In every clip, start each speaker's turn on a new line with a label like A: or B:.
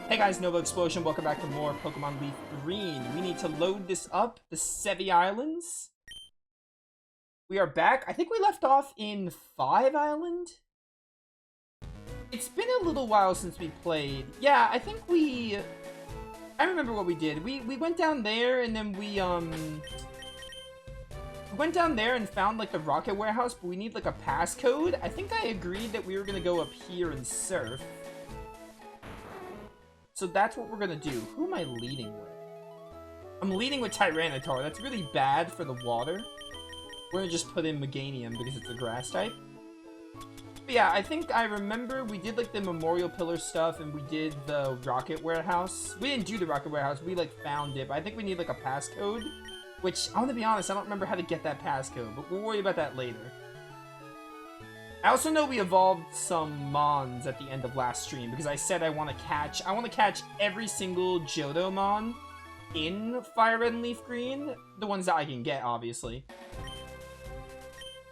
A: Hey guys, Novaexplosion, welcome back to more Pokemon Leaf Green. We need to load this up, the Sevi Islands. We are back. I think we left off in 5 Island? It's been a little while since we played. Yeah, I think I remember what we did. We went down there and then we went down there and found like the rocket warehouse, but we need like a passcode. I think I agreed that we were gonna go up here and surf. So that's what we're gonna do. Who am I leading with? I'm leading with Tyranitar. That's really bad for the water. We're gonna just put in Meganium because it's a grass type. But yeah, I think I remember we did like the Memorial Pillar stuff and we did the Rocket Warehouse. We didn't do the Rocket Warehouse, we like found it, but I think we need like a passcode. Which, I'm gonna be honest, I don't remember how to get that passcode, but we'll worry about that later. I also know we evolved some Mons at the end of last stream because I said I want to catch every single Johto Mon in Fire Red and Leaf Green, the ones that I can get, obviously.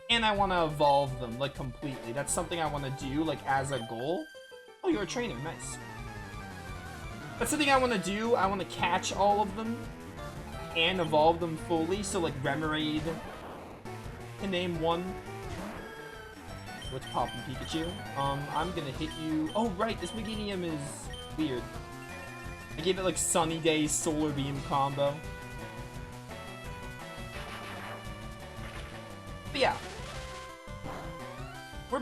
A: And I want to evolve them, like, completely. That's something I want to do, like, as a goal. Oh, you're a trainer, nice. That's something I want to do. I want to catch all of them and evolve them fully, so, like, Remoraid, to name one. What's poppin', Pikachu? I'm gonna hit you. Oh, right, this Meganium is weird. I gave it like Sunny Day Solar Beam combo. But yeah. We're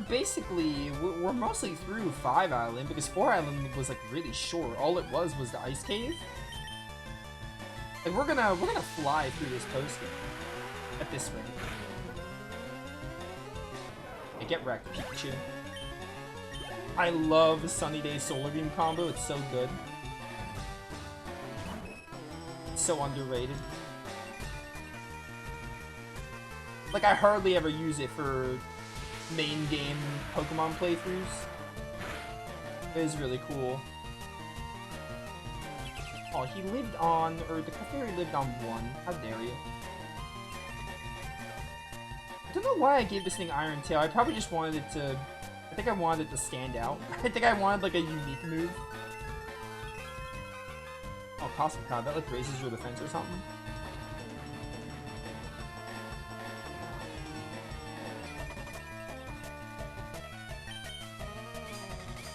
A: mostly through 5 Island because 4 Island was like really short. All it was the Ice Cave. Like we're gonna fly through this post-game at this rate. Get wrecked, Pikachu. I love Sunny Day Solar Beam combo. It's so good. It's so underrated. Like, I hardly ever use it for main game Pokemon playthroughs. It is really cool. Oh, he lived on, or the Clefairy lived on 1. How dare you? I don't know why I gave this thing Iron Tail. I probably just wanted it to... I think I wanted it to stand out. I think I wanted, like, a unique move. Oh, Cosmic Cloud. That, like, raises your defense or something.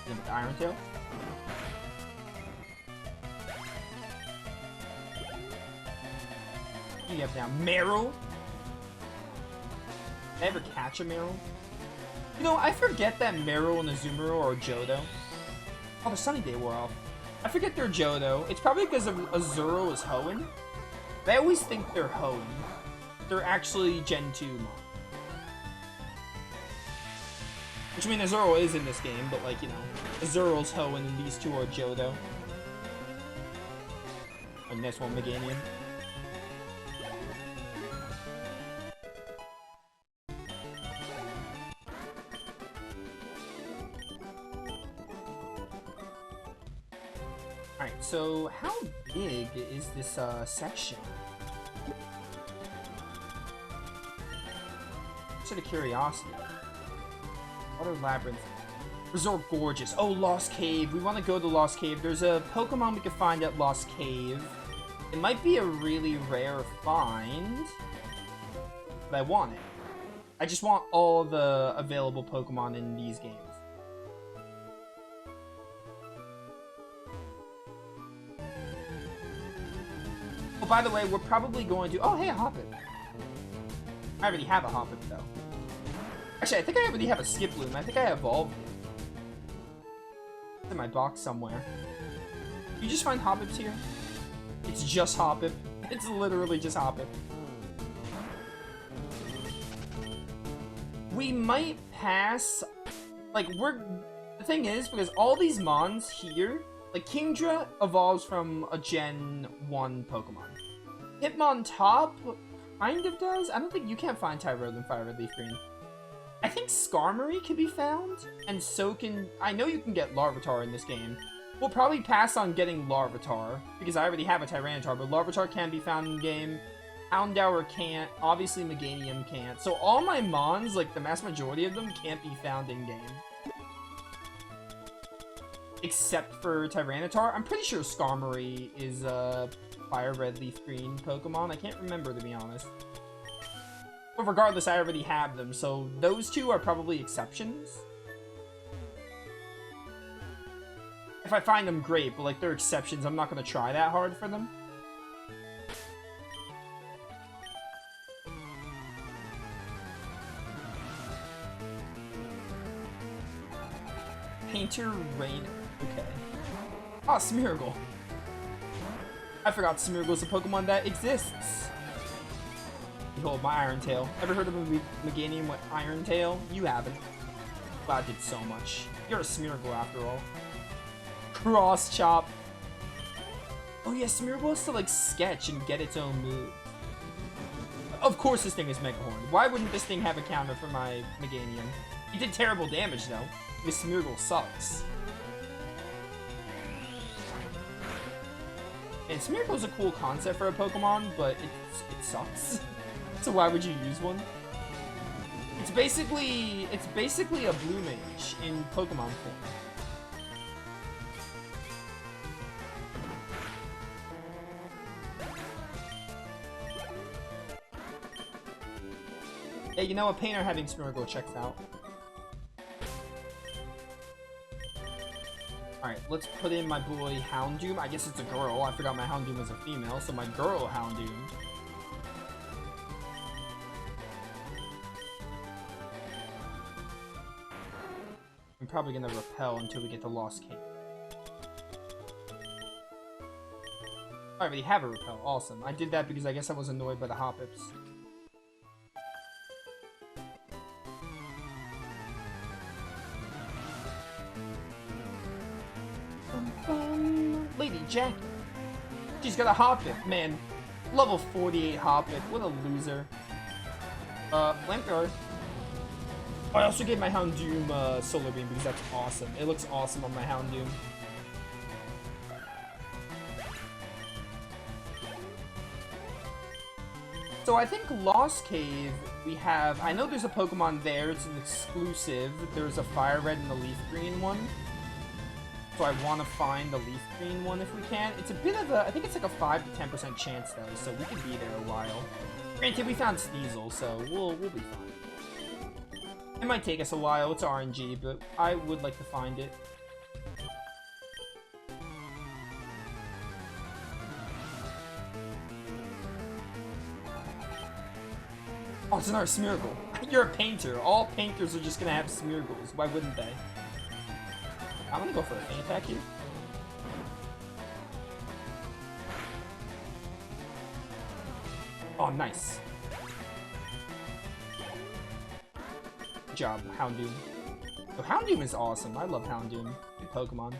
A: Then with the Iron Tail. You have now Meryl. Did I ever catch a Meryl? You know, I forget that Meryl and Azumarill are Johto. Oh, the Sunny Day wore off. I forget they're Johto. It's probably because Azurill is Hoenn. But I always think they're Hoenn. They're actually Gen 2 Mon. Which, I mean, Azurill is in this game, but, like, you know, Azurill's Hoenn and these two are Johto. And this one, Meganium. Alright, so how big is this section? Just out of curiosity. Water Labyrinth. Resort Gorgeous. Oh, Lost Cave. We want to go to Lost Cave. There's a Pokemon we can find at Lost Cave. It might be a really rare find, but I want it. I just want all the available Pokemon in these games. Oh, by the way, we're probably going to... Oh, hey, a Hoppip. I already have a Hoppip, though. Actually, I think I already have a Skiploom. I think I evolved it. It's in my box somewhere. You just find Hoppips here? It's just Hoppip. It's literally just Hoppip. We might pass... Like, the thing is, because all these Mons here... Like, Kingdra evolves from a Gen 1 Pokemon. Hitmontop kind of does. I don't think you can't find Tyrogue in Fire Red Leaf Green. I think Skarmory can be found, and so can... I know you can get Larvitar in this game. We'll probably pass on getting Larvitar, because I already have a Tyranitar, but Larvitar can be found in-game. Houndour can't. Obviously, Meganium can't. So all my Mons, like, the vast majority of them, can't be found in-game. except for Tyranitar. I'm pretty sure Skarmory is a Fire Red, Leaf Green Pokemon. I can't remember, to be honest. But regardless, I already have them, so those two are probably exceptions. If I find them, great, but like, they're exceptions. I'm not going to try that hard for them. Painter Rain. Okay. Ah, Smeargle. I forgot Smeargle's a Pokemon that exists. Behold, my Iron Tail. Ever heard of a Meganium with Iron Tail? You haven't. Wow, did so much. You're a Smeargle after all. Cross Chop. Oh yeah, Smeargle has to like sketch and get its own move. Of course this thing is Mega Horn. Why wouldn't this thing have a counter for my Meganium? It did terrible damage though. This Smeargle sucks. And Smeargle's a cool concept for a Pokemon, but it sucks. So why would you use one? It's basically a Blue Mage in Pokemon form. Yeah, you know, a painter having Smeargle checks out. Alright, let's put in my boy Houndoom. I guess it's a girl. I forgot my Houndoom was a female, so my girl Houndoom. I'm probably gonna repel until we get to Lost King. I already have a repel. Awesome. I did that because I guess I was annoyed by the Hoppips. Lady Jackie. She's got a Hoppip. Man, level 48 Hoppip. What a loser. Flamethrower. Oh, I also gave my Houndoom Solar Beam because that's awesome. It looks awesome on my Houndoom. So I think Lost Cave, we have... I know there's a Pokemon there. It's an exclusive. There's a Fire Red and a Leaf Green one. So I want to find the Leaf Green one if we can. It's a bit of a... I think it's like a 5 to 10% chance, though, so we could be there a while. Granted, we found Sneasel, so we'll be fine. It might take us a while. It's RNG, but I would like to find it. Oh, it's another Smeargle. You're a painter. All painters are just going to have Smeargles. Why wouldn't they? I'm gonna go for a feint attack here. Oh, nice. Good job, Houndoom. Oh, Houndoom is awesome. I love Houndoom. Good Pokemon.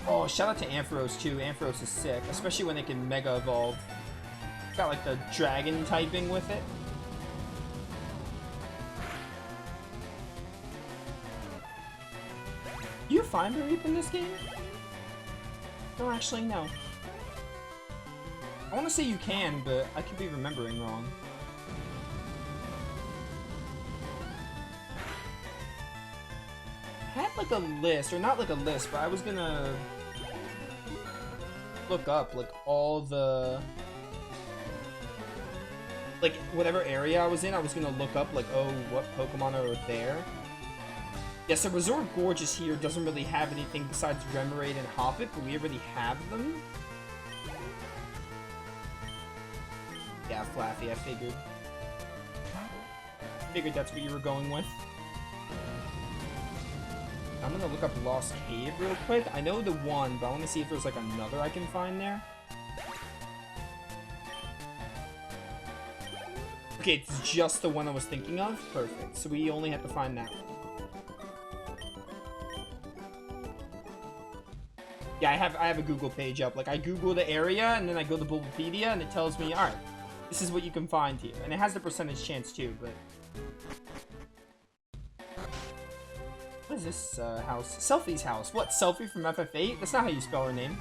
A: Oh, shout out to Ampharos too. Ampharos is sick, especially when it can Mega Evolve. Got like the dragon typing with it. You find Reap in this game? Don't actually know. I want to say you can, but I could be remembering wrong. I had like a list, or not like a list, but I was gonna look up like all the... like, whatever area I was in, I was gonna look up, like, oh, what Pokemon are there? Yeah, so Resort Gorgeous here doesn't really have anything besides Remoraid and Hoppip, but we already have them. Yeah, Flaffy, I figured. Figured that's what you were going with. I'm gonna look up Lost Cave real quick. I know the one, but I want to see if there's, like, another I can find there. Okay, it's just the one I was thinking of? Perfect. So we only have to find that one. Yeah, I have a Google page up. Like, I Google the area, and then I go to Bulbapedia, and it tells me, alright, this is what you can find here. And it has the percentage chance, too, but... What is this, house? Selfie's house. What, Selfie from FF8? That's not how you spell her name.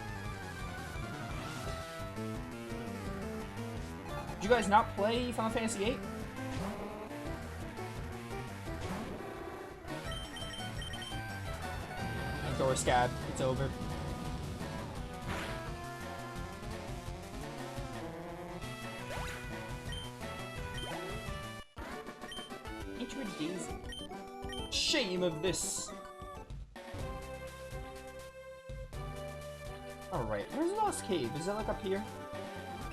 A: you guys not play Final Fantasy VIII? Door scab. It's over. Hatred Daisy. Shame of this. Alright, where's the Lost Cave? Is that like up here?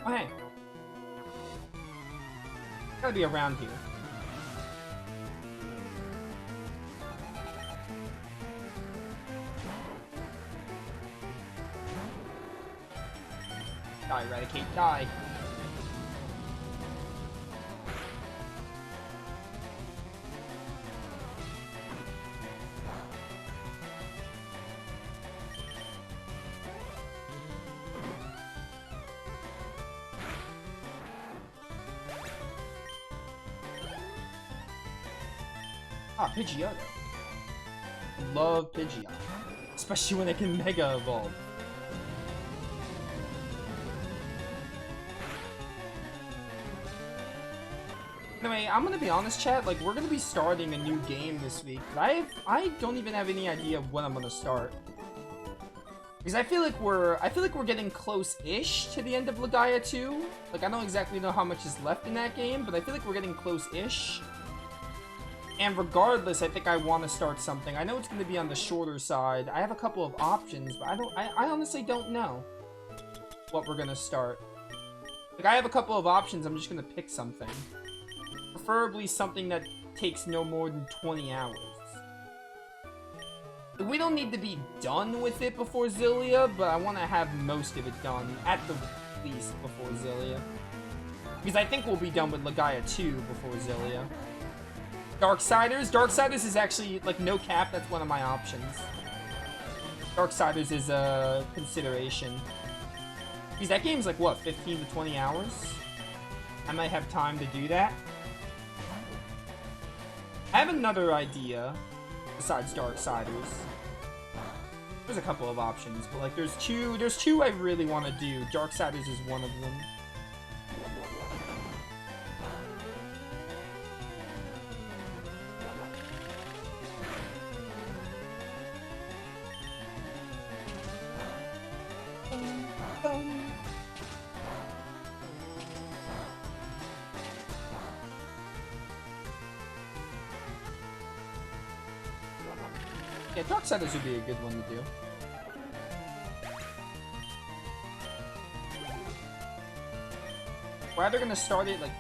A: Oh, hey. Gotta be around here. Die, Eradicate, die. Ah, Pidgeotto. Love Pidgeotto. Especially when it can Mega Evolve. Anyway, I'm gonna be honest, chat, like, we're gonna be starting a new game this week, but I don't even have any idea of when I'm gonna start. Because I feel like we're getting close-ish to the end of Legaia 2. Like, I don't exactly know how much is left in that game, but I feel like we're getting close-ish. And regardless, I think I want to start something. I know it's gonna be on the shorter side. I have a couple of options, but I honestly don't know what we're gonna start. Like, I have a couple of options, I'm just gonna pick something. Preferably something that takes no more than 20 hours. We don't need to be done with it before Xillia, but I want to have most of it done, at the least, before Xillia. Because I think we'll be done with Legaia 2 before Xillia. Darksiders? Darksiders is actually, like, no cap, that's one of my options. Darksiders is a consideration. Because that game's like, what, 15 to 20 hours? I might have time to do that. I have another idea, besides Darksiders. There's a couple of options, but like there's two I really want to do. Darksiders is one of them. Yeah, Darksiders would be a good one to do. We're either gonna start it, like,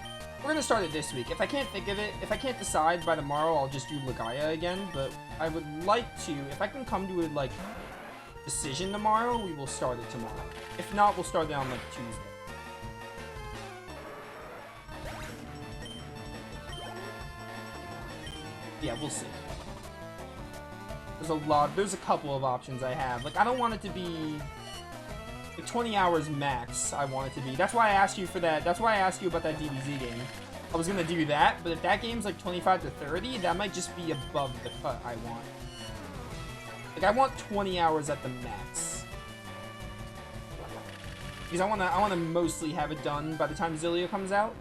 A: we're gonna start it this week. If I can't think of it, if I can't decide by tomorrow, I'll just do Legaia again, but I would like to, if I can come to a, like, decision tomorrow, we will start it tomorrow. If not, we'll start it on, like, Tuesday. Yeah, we'll see. There's a couple of options I have. Like, I don't want it to be like 20 hours max, I want it to be. That's why I asked you for that. That's why I asked you about that DBZ game. I was gonna do that, but if that game's like 25 to 30, that might just be above the cut I want. Like, I want 20 hours at the max. Because I wanna mostly have it done by the time Xillia comes out.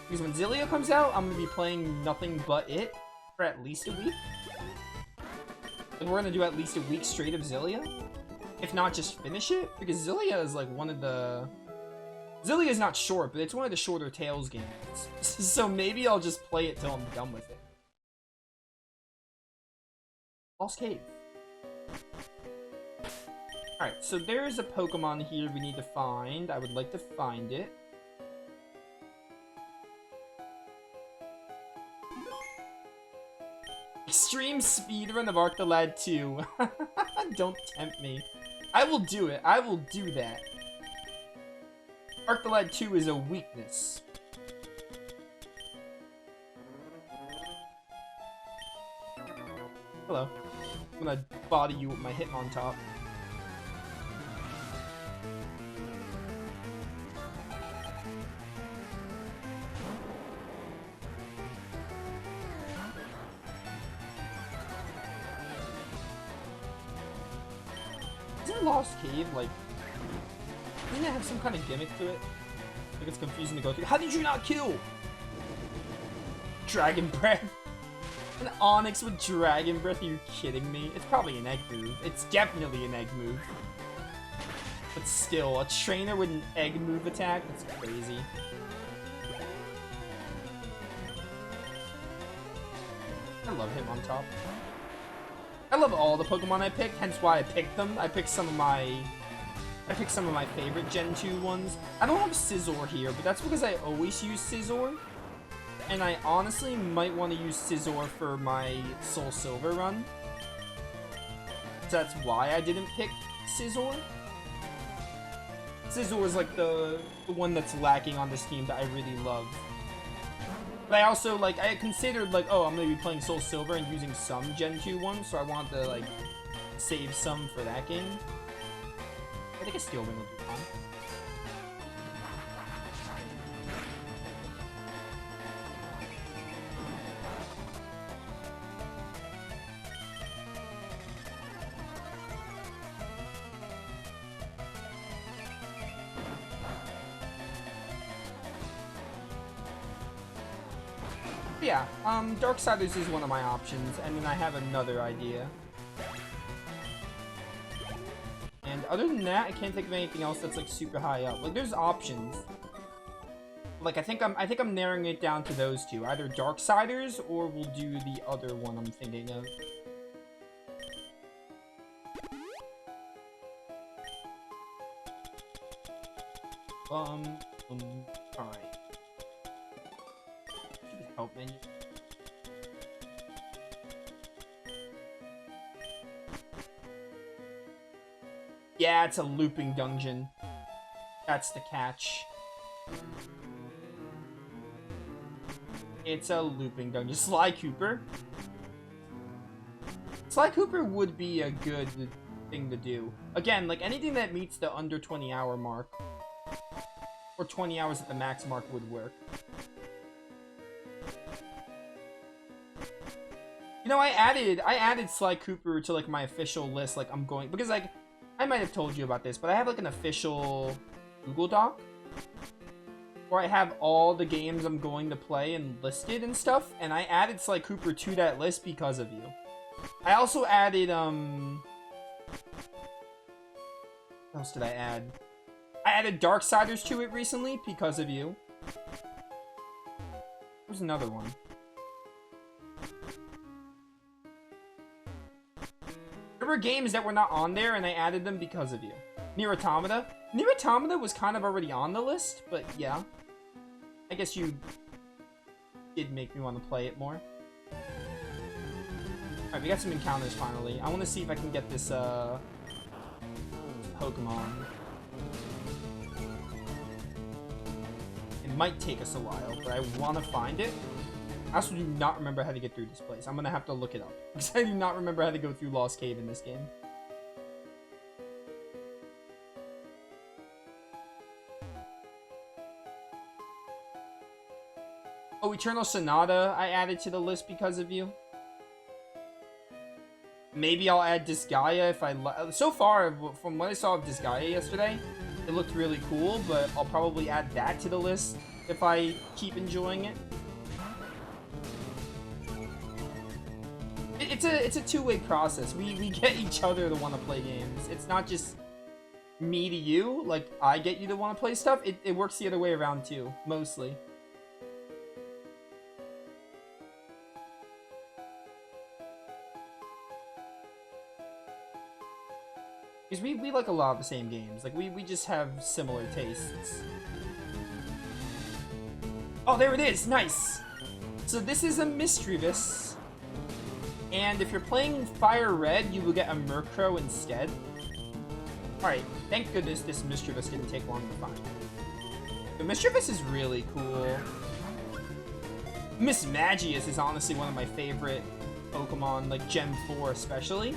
A: Because when Xillia comes out, I'm gonna be playing nothing but it for at least a week. And we're gonna do at least a week straight of Xillia. If not, just finish it. Because Xillia is like one of the... Xillia is not short, but it's one of the shorter Tales games. So maybe I'll just play it till I'm done with it. Lost Cave. Alright, so there's a Pokemon here we need to find. I would like to find it. Extreme speedrun of Arctolad 2. Don't tempt me. I will do it. I will do that. Arctolad 2 is a weakness. Hello. I'm gonna body you with my Hitmontop. Isn't Lost Cave, like... Doesn't it have some kind of gimmick to it? think it's confusing to go through. How did you not kill? Dragon Breath. An Onyx with Dragon Breath? Are you kidding me? It's probably an egg move. It's definitely an egg move. But still, a trainer with an egg move attack? That's crazy. I love him on top. I love all the Pokemon I picked, hence why I picked them. I picked some of my favorite Gen 2 ones. I don't have Scizor here, but that's because I always use Scizor. And I honestly might want to use Scizor for my Soul Silver run. So that's why I didn't pick Scizor. Scizor is like the one that's lacking on this team that I really love. But I also, like, I considered, like, oh, I'm going to be playing Soul Silver and using some Gen 2 ones, so I want to, like, save some for that game. I think a Steel Wing will be fun. Yeah, Darksiders is one of my options, and then I have another idea. And other than that, I can't think of anything else that's like super high up. Like, there's options. Like, I think I'm narrowing it down to those two. Either Darksiders, or we'll do the other one I'm thinking of. Alright. Help menu. Yeah, it's a looping dungeon. That's the catch. It's a looping dungeon. Sly Cooper. Sly Cooper would be a good thing to do. Again, like anything that meets the under 20-hour mark. Or 20 hours at the max mark would work. You know, I added Sly Cooper to like my official list. Like I'm going because like I might have told you about this, but I have like an official Google Doc where I have all the games I'm going to play and listed and stuff. And I added Sly Cooper to that list because of you. I also added what else did I add? I added Darksiders to it recently because of you. There's another one. There were games that were not on there, and I added them because of you. Nier Automata. Nier Automata was kind of already on the list, but yeah. I guess you did make me want to play it more. Alright, we got some encounters finally. I want to see if I can get this, Pokemon. It might take us a while, but I want to find it. I also do not remember how to get through this place. I'm gonna have to look it up. Because I do not remember how to go through Lost Cave in this game. Oh, Eternal Sonata I added to the list because of you. Maybe I'll add Disgaea if I... So far, from what I saw of Disgaea yesterday, it looked really cool, but I'll probably add that to the list if I keep enjoying it. It's a two-way process. We get each other to want to play games. It's not just me to you, like I get you to want to play stuff. It works the other way around too, mostly. Because we like a lot of the same games. Like we just have similar tastes. Oh, there it is! Nice! So this is a Misdreavus. And if you're playing Fire Red, you will get a Murkrow instead. Alright, thank goodness this Misdreavus didn't take long to find. The Misdreavus is really cool. Mismagius is honestly one of my favorite Pokemon, like Gen 4 especially.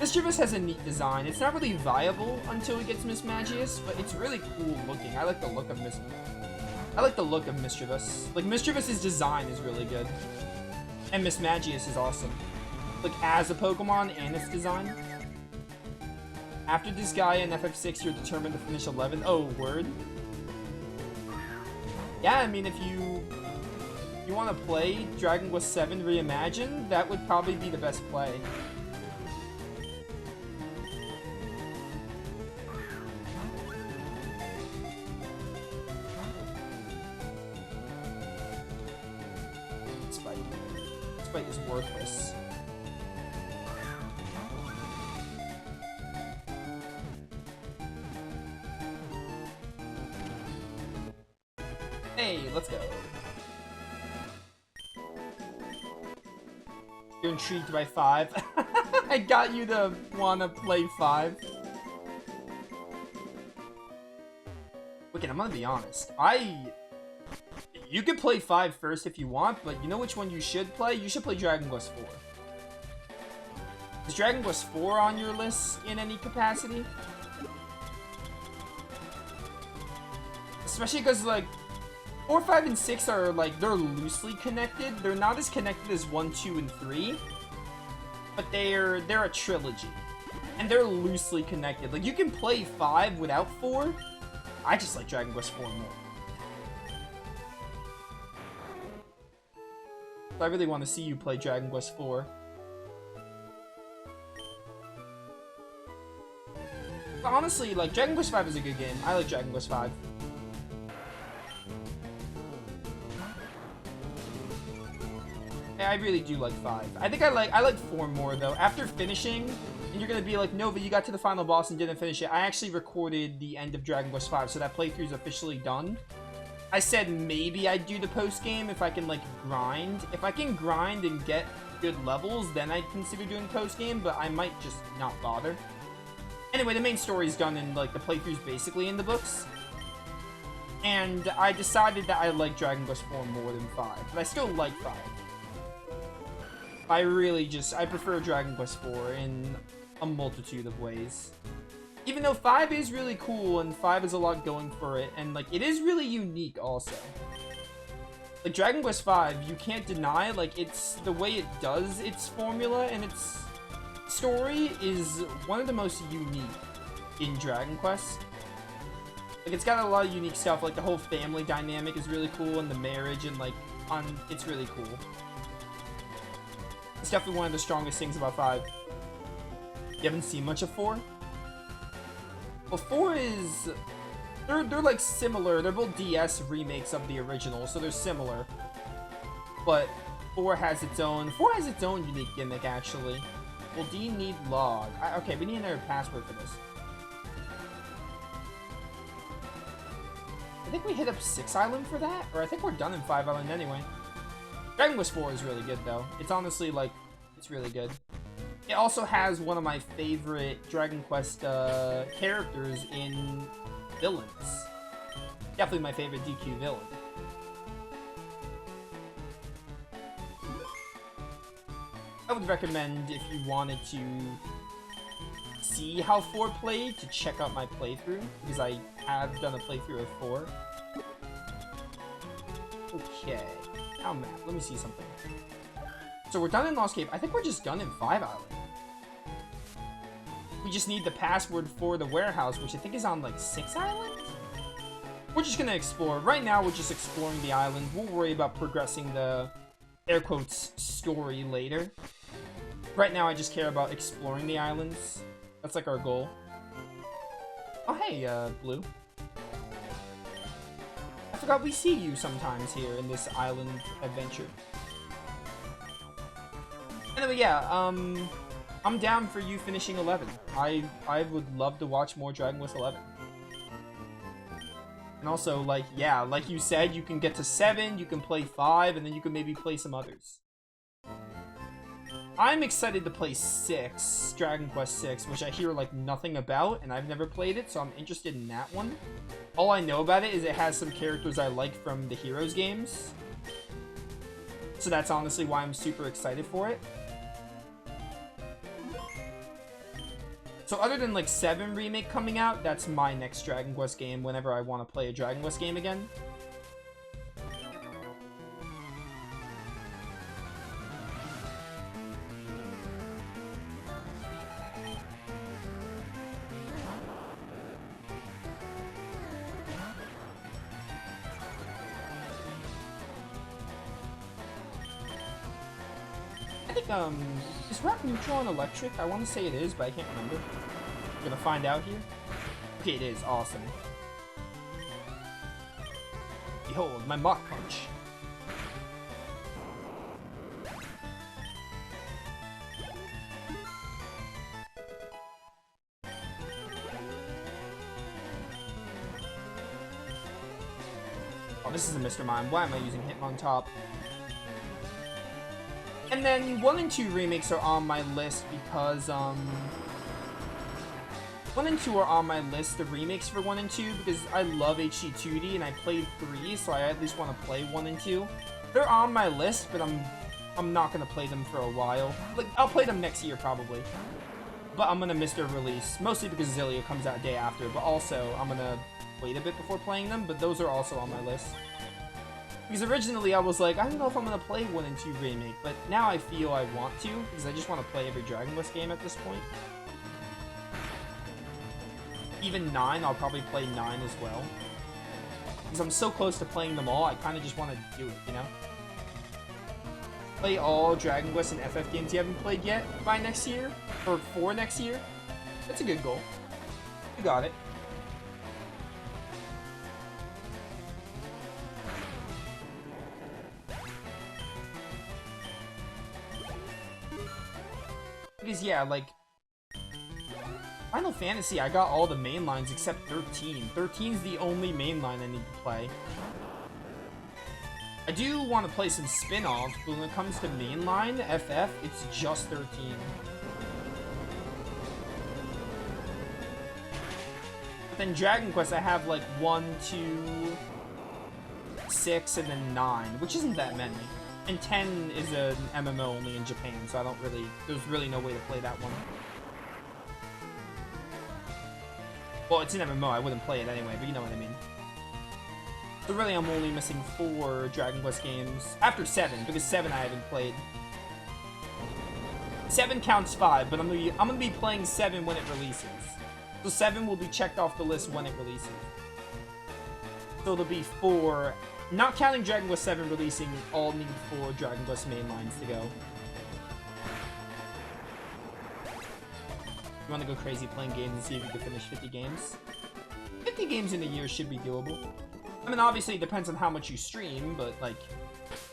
A: Misdreavus has a neat design. It's not really viable until it gets Mismagius, but it's really cool looking. I like the look of Misdreavus. Like, Misdreavus' design is really good. And Mismagius is awesome. Like, as a Pokemon and its design. After Disgaea and FF6, you're determined to finish 11. Oh, word? Yeah, I mean, if you want to play Dragon Quest VII Reimagined, that would probably be the best play. This fight is worthless. Hey, let's go. You're intrigued by 5. I got you to wanna play 5. Okay, I'm gonna be honest. You could play 5 first if you want, but you know which one you should play? You should play Dragon Quest 4. Is Dragon Quest 4 on your list in any capacity? Especially because, like, 4, 5, and 6 are, like, they're loosely connected. They're not as connected as 1, 2, and 3. But they're a trilogy. And they're loosely connected. Like, you can play 5 without 4. I just like Dragon Quest 4 more. I really want to see you play Dragon Quest 4. But honestly, like, Dragon Quest 5 is a good game. I like Dragon Quest 5. I really do like 5. I think I like 4 more, though. After finishing, and you're gonna be like, Nova, you got to the final boss and didn't finish it. I actually recorded the end of Dragon Quest 5, so that playthrough is officially done. I said maybe I'd do the post-game if I can, like, grind. If I can grind and get good levels, then I'd consider doing post-game, but I might just not bother. Anyway, the main story's done, and, like, the playthrough's basically in the books. And I decided that I like Dragon Quest 4 more than 5, but I still like 5. I prefer Dragon Quest 4 in a multitude of ways. Even though 5 is really cool, and 5 has a lot going for it, and, like, it is really unique also. Like, Dragon Quest 5, you can't deny, like, it's the way it does its formula and its story is one of the most unique in Dragon Quest. Like, it's got a lot of unique stuff, like, the whole family dynamic is really cool, and the marriage, and, like, it's really cool. It's definitely one of the strongest things about 5. You haven't seen much of 4? Well, 4 is... They're like, similar. They're both DS remakes of the original, so they're similar. But 4 has its own unique gimmick, actually. Well, do you need log? Okay, we need another password for this. I think we hit up 6 Island for that? Or I think we're done in 5 Island anyway. Dragon Quest 4 is really good, though. It's honestly, like, it's really good. It also has one of my favorite Dragon Quest characters in villains. Definitely my favorite DQ villain. I would recommend, if you wanted to see how 4 played, to check out my playthrough, because I have done a playthrough of 4. Okay. Now map. Let me see something. So we're done in Lost Cave. I think we're just done in 5 Island. We just need the password for the warehouse, which I think is on, like, 6 Island? We're just gonna explore. Right now, we're just exploring the island. We'll worry about progressing the, air quotes, story later. Right now, I just care about exploring the islands. That's, like, our goal. Oh, hey, Blue. I forgot we see you sometimes here in this island adventure. Anyway, yeah, I'm down for you finishing 11. I would love to watch more Dragon Quest 11. And also, like, yeah, like you said, you can get to 7, you can play 5, and then you can maybe play some others. I'm excited to play 6, Dragon Quest 6, which I hear, like, nothing about, and I've never played it, so I'm interested in that one. All I know about it is it has some characters I like from the Heroes games. So that's honestly why I'm super excited for it. So other than, like, 7 Remake coming out, that's my next Dragon Quest game whenever I want to play a Dragon Quest game again. think, is rock neutral and electric? I want to say it is, but I can't remember. We're gonna find out here. Okay, it is. Awesome. Behold, my Mach Punch. Oh, this is a Mr. Mime. Why am I using Hitmontop? And then 1 and 2 remakes are on my list because, 1 and 2 are on my list of remakes for 1 and 2 because I love HD 2D and I played 3, so I at least want to play 1 and 2. They're on my list, but I'm not gonna play them for a while. Like, I'll play them next year probably. But I'm gonna miss their release, mostly because Zillia comes out a day after, but also I'm gonna wait a bit before playing them, but those are also on my list. Because originally I was like, I don't know if I'm gonna play 1 and 2 remake, but now I feel I want to, because I just want to play every Dragon Quest game at this point. Even 9, I'll probably play 9 as well. Because I'm so close to playing them all, I kind of just want to do it, you know? Play all Dragon Quest and FF games you haven't played yet by next year, or for next year. That's a good goal. You got it. Because, yeah, like, Final Fantasy, I got all the main lines except 13. 13's the only main line I need to play. I do want to play some spin-offs, but when it comes to mainline, FF, it's just 13. But then Dragon Quest, I have, like, 1, 2, 6, and then 9, which isn't that many. And 10 is an MMO only in Japan, so I don't really... There's really no way to play that one. Well, it's an MMO, I wouldn't play it anyway, but you know what I mean. So really, I'm only missing 4 Dragon Quest games. After 7, because 7 I haven't played. 7 counts 5, but I'm gonna be playing 7 when it releases. So 7 will be checked off the list when it releases. So there'll be 4... Not counting Dragon Quest 7 releasing, all need 4 Dragon Quest main lines to go. You want to go crazy playing games and see if you can finish 50 games? 50 games in a year should be doable. I mean, obviously it depends on how much you stream, but, like,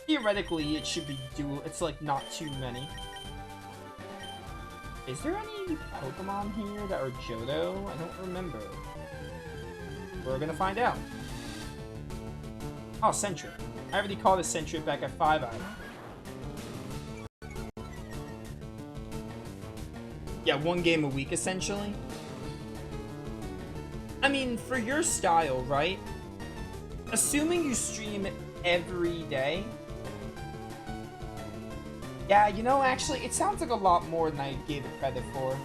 A: theoretically it should be doable. It's, like, not too many. Is there any Pokemon here that are Johto? I don't remember. We're gonna find out. Oh, Sentret. I already caught a Sentret back at 5 Eye. Yeah, 1 game a week, essentially. I mean, for your style, right? Assuming you stream every day. Yeah, you know, actually, it sounds like a lot more than I gave it credit for.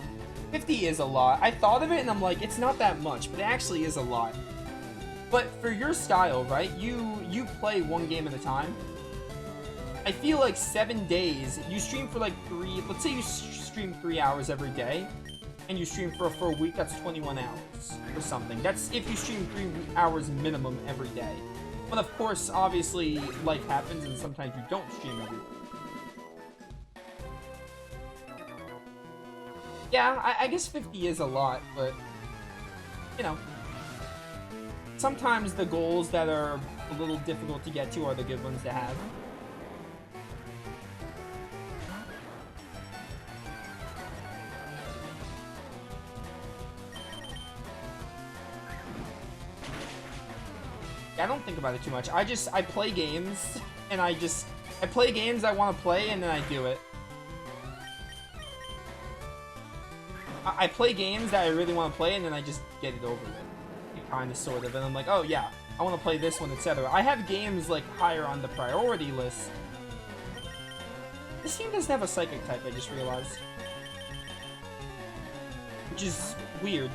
A: 50 is a lot. I thought of it, and I'm like, it's not that much, but it actually is a lot. But for your style, right, you play 1 game at a time. I feel like 7 days, you stream for like 3, let's say you stream 3 hours every day, and you stream for a week, that's 21 hours or something. That's if you stream 3 hours minimum every day. But of course, obviously, life happens, and sometimes you don't stream every week. Yeah, I guess 50 is a lot, but, you know. Sometimes the goals that are a little difficult to get to are the good ones to have. Yeah, I don't think about it too much. I play games, and I play games I want to play, and then I do it. I play games that I really want to play, and then I just get it over with. Kind of, sort of, and I'm like, oh yeah, I want to play this one, etc. I have games, like, higher on the priority list. This game doesn't have a Psychic type, I just realized. Which is weird.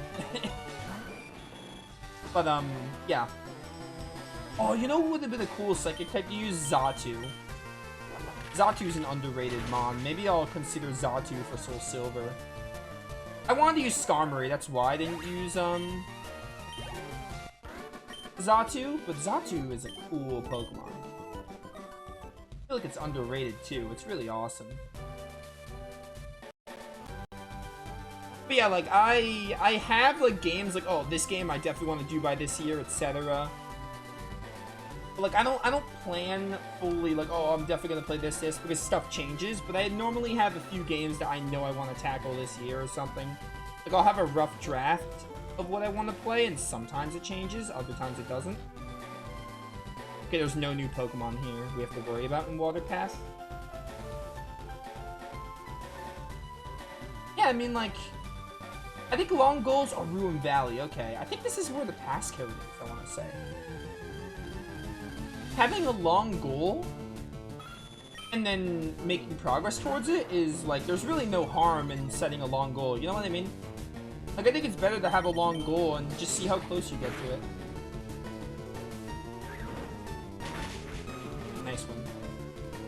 A: But, yeah. Oh, you know what would have been a cool Psychic type to use? Xatu. Xatu's an underrated mon. Maybe I'll consider Xatu for Soul Silver. I wanted to use Skarmory, that's why I didn't use, Xatu, but Xatu is a cool Pokemon. I feel like it's underrated too. It's really awesome. But yeah, like, I have, like, games, like, oh, this game I definitely want to do by this year, etc. But, like, I don't plan fully, like, oh, I'm definitely gonna play this, because stuff changes. But I normally have a few games that I know I want to tackle this year or something. Like, I'll have a rough draft of what I want to play, and sometimes it changes, other times it doesn't. Okay, there's no new Pokemon here we have to worry about in Water Pass. Yeah, I mean, like, I think long goals are Ruin Valley. Okay, I think this is where the passcode is, I want to say. Having a long goal and then making progress towards it is, like, there's really no harm in setting a long goal. You know what I mean? Like, I think it's better to have a long goal and just see how close you get to it. Nice one.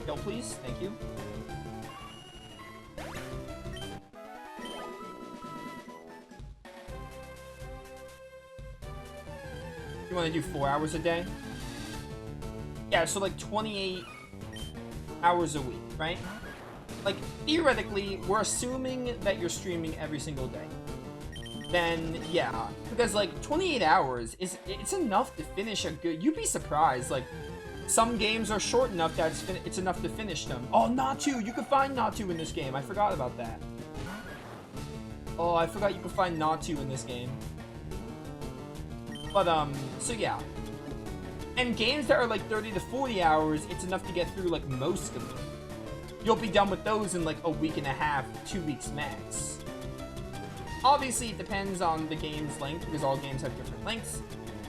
A: Kill, please. Thank you. You want to do 4 hours a day? Yeah, so like 28 hours a week, right? Like, theoretically, we're assuming that you're streaming every single day. Then, yeah. Because, like, 28 hours, it's enough to finish a good... You'd be surprised, like, some games are short enough that it's enough to finish them. Oh, Natu! You can find Natu in this game. I forgot about that. Oh, I forgot you could find Natu in this game. But, so yeah. And games that are like 30 to 40 hours, it's enough to get through like most of them. You'll be done with those in like a week and a half, 2 weeks max. Obviously, it depends on the game's length, because all games have different lengths.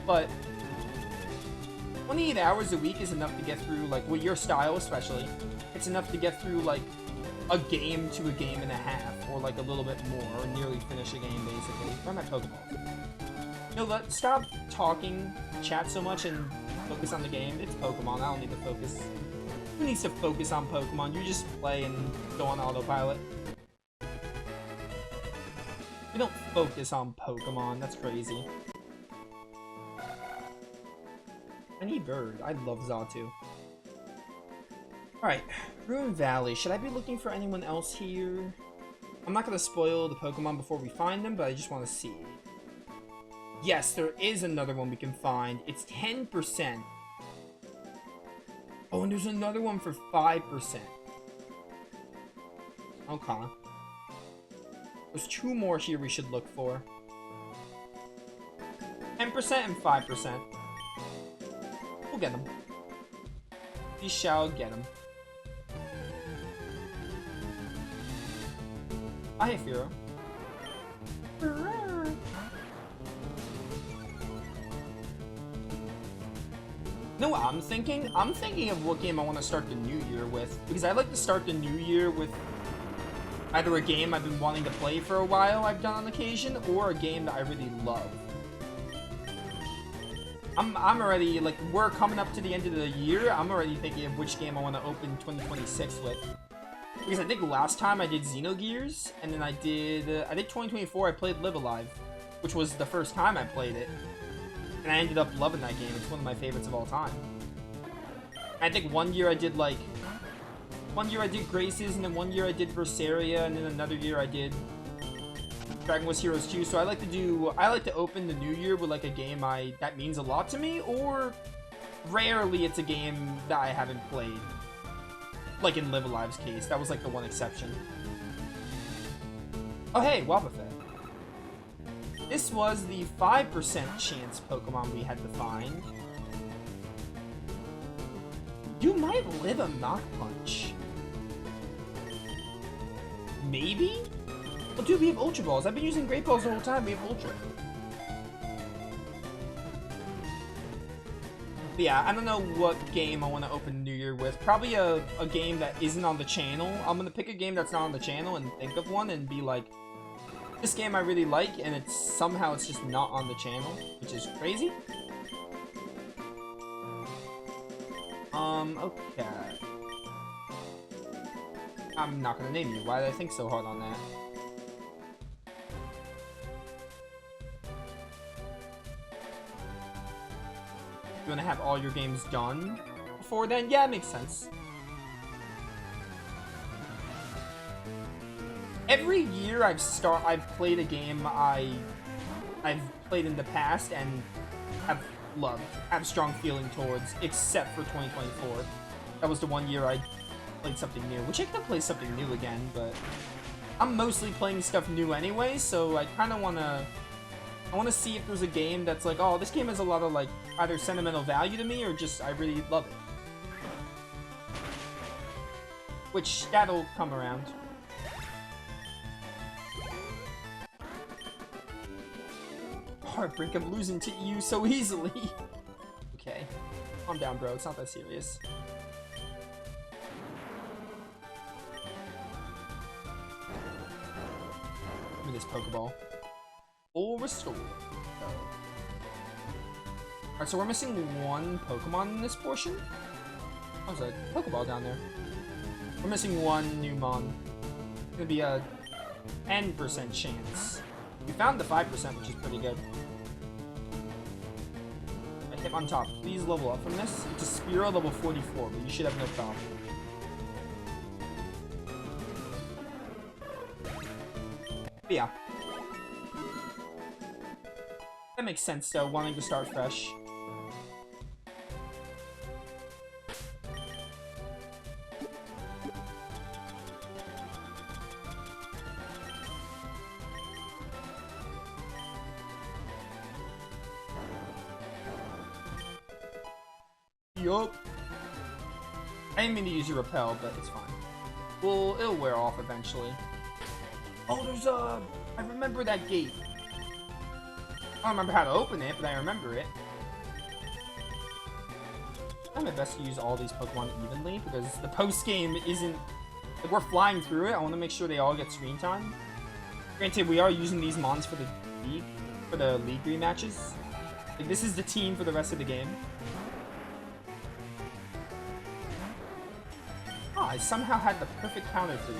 A: But 28 hours a week is enough to get through, like, with your style especially, it's enough to get through like a game to a game and a half, or like a little bit more, or nearly finish a game basically. Where are my Pokeballs? No, stop talking, chat so much, and focus on the game. It's Pokemon. I don't need to focus. Who needs to focus on Pokemon? You just play and go on autopilot. We don't focus on Pokemon. That's crazy. Any bird. I love Xatu. Alright. Ruin Valley. Should I be looking for anyone else here? I'm not going to spoil the Pokemon before we find them, but I just want to see. Yes, there is another one we can find. It's 10%. Oh, and there's another one for 5%. Okay. There's 2 more here we should look for. 10% and 5%. We'll get them. We shall get them. Hi, Firo. You know what I'm thinking? I'm thinking of what game I want to start the new year with. Because I like to start the new year with either a game I've been wanting to play for a while, I've done on occasion, or a game that I really love. I'm already, like, we're coming up to the end of the year. I'm already thinking of which game I want to open 2026 with. Because I think last time I did Xenogears, and then I did 2024, I played Live Alive, which was the first time I played it. And I ended up loving that game. It's one of my favorites of all time. I think one year I did Graces, and then one year I did Berseria, and then another year I did Dragon Quest Heroes 2. So I like to open the new year with like a game that means a lot to me, or rarely it's a game that I haven't played. Like in Live Alive's case, that was like the one exception. Oh hey, Wobbuffet. This was the 5% chance Pokemon we had to find. You might live a Mach Punch. Maybe? Well, dude, we have Ultra Balls. I've been using Great Balls the whole time. We have Ultra. But yeah, I don't know what game I want to open New Year with. Probably a game that isn't on the channel. I'm going to pick a game that's not on the channel and think of one and be like, this game I really like, and somehow it's just not on the channel, which is crazy. Okay. I'm not gonna name you. Why did I think so hard on that? You wanna have all your games done before then? Yeah, it makes sense. every year I've played a game I've played in the past and have loved, have strong feeling towards, except for 2024. That was the one year I played something new, which I could play something new again, but I'm mostly playing stuff new anyway, so I kind of want to see if there's a game that's like, oh, this game has a lot of, like, either sentimental value to me or just I really love it. Which, that'll come around. Heartbreak, I'm losing to you so easily. Okay. Calm down, bro. It's not that serious. Give me this Pokeball. Full restore. Alright, so we're missing one Pokemon in this portion. Oh, there's a Pokeball down there. We're missing one new Mon. It's gonna be a 10% chance. We found the 5%, which is pretty good. I hit on top. Please level up from this. It's a Spearow level 44, but you should have no problem. But yeah. That makes sense, though, wanting to start fresh. Yup. I didn't mean to use your repel, but it's fine. Well, it'll wear off eventually. Oh, there's a... I remember that gate. I don't remember how to open it, but I remember it. I'm my best to use all these Pokemon evenly, because the post-game isn't... Like, we're flying through it. I want to make sure they all get screen time. Granted, we are using these Mons for the Leafgreen matches. Like, this is the team for the rest of the game. I somehow had the perfect counter for you.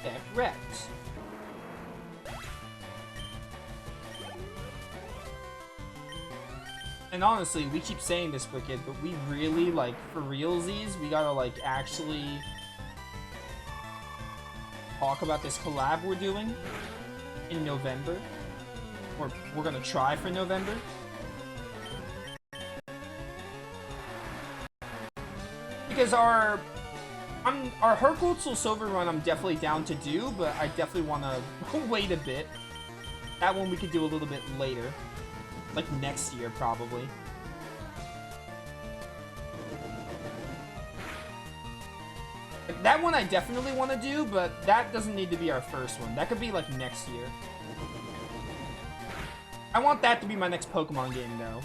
A: Get wrecked. And honestly, we keep saying this, Wicked, but we really, like, for realsies, we gotta, like, actually talk about this collab we're doing in November. Or we're gonna try for November. Because our Herkultzal Silver run I'm definitely down to do, but I definitely want to wait a bit. That one we could do a little bit later. Like next year, probably. Like, that one I definitely want to do, but that doesn't need to be our first one. That could be like next year. I want that to be my next Pokemon game, though.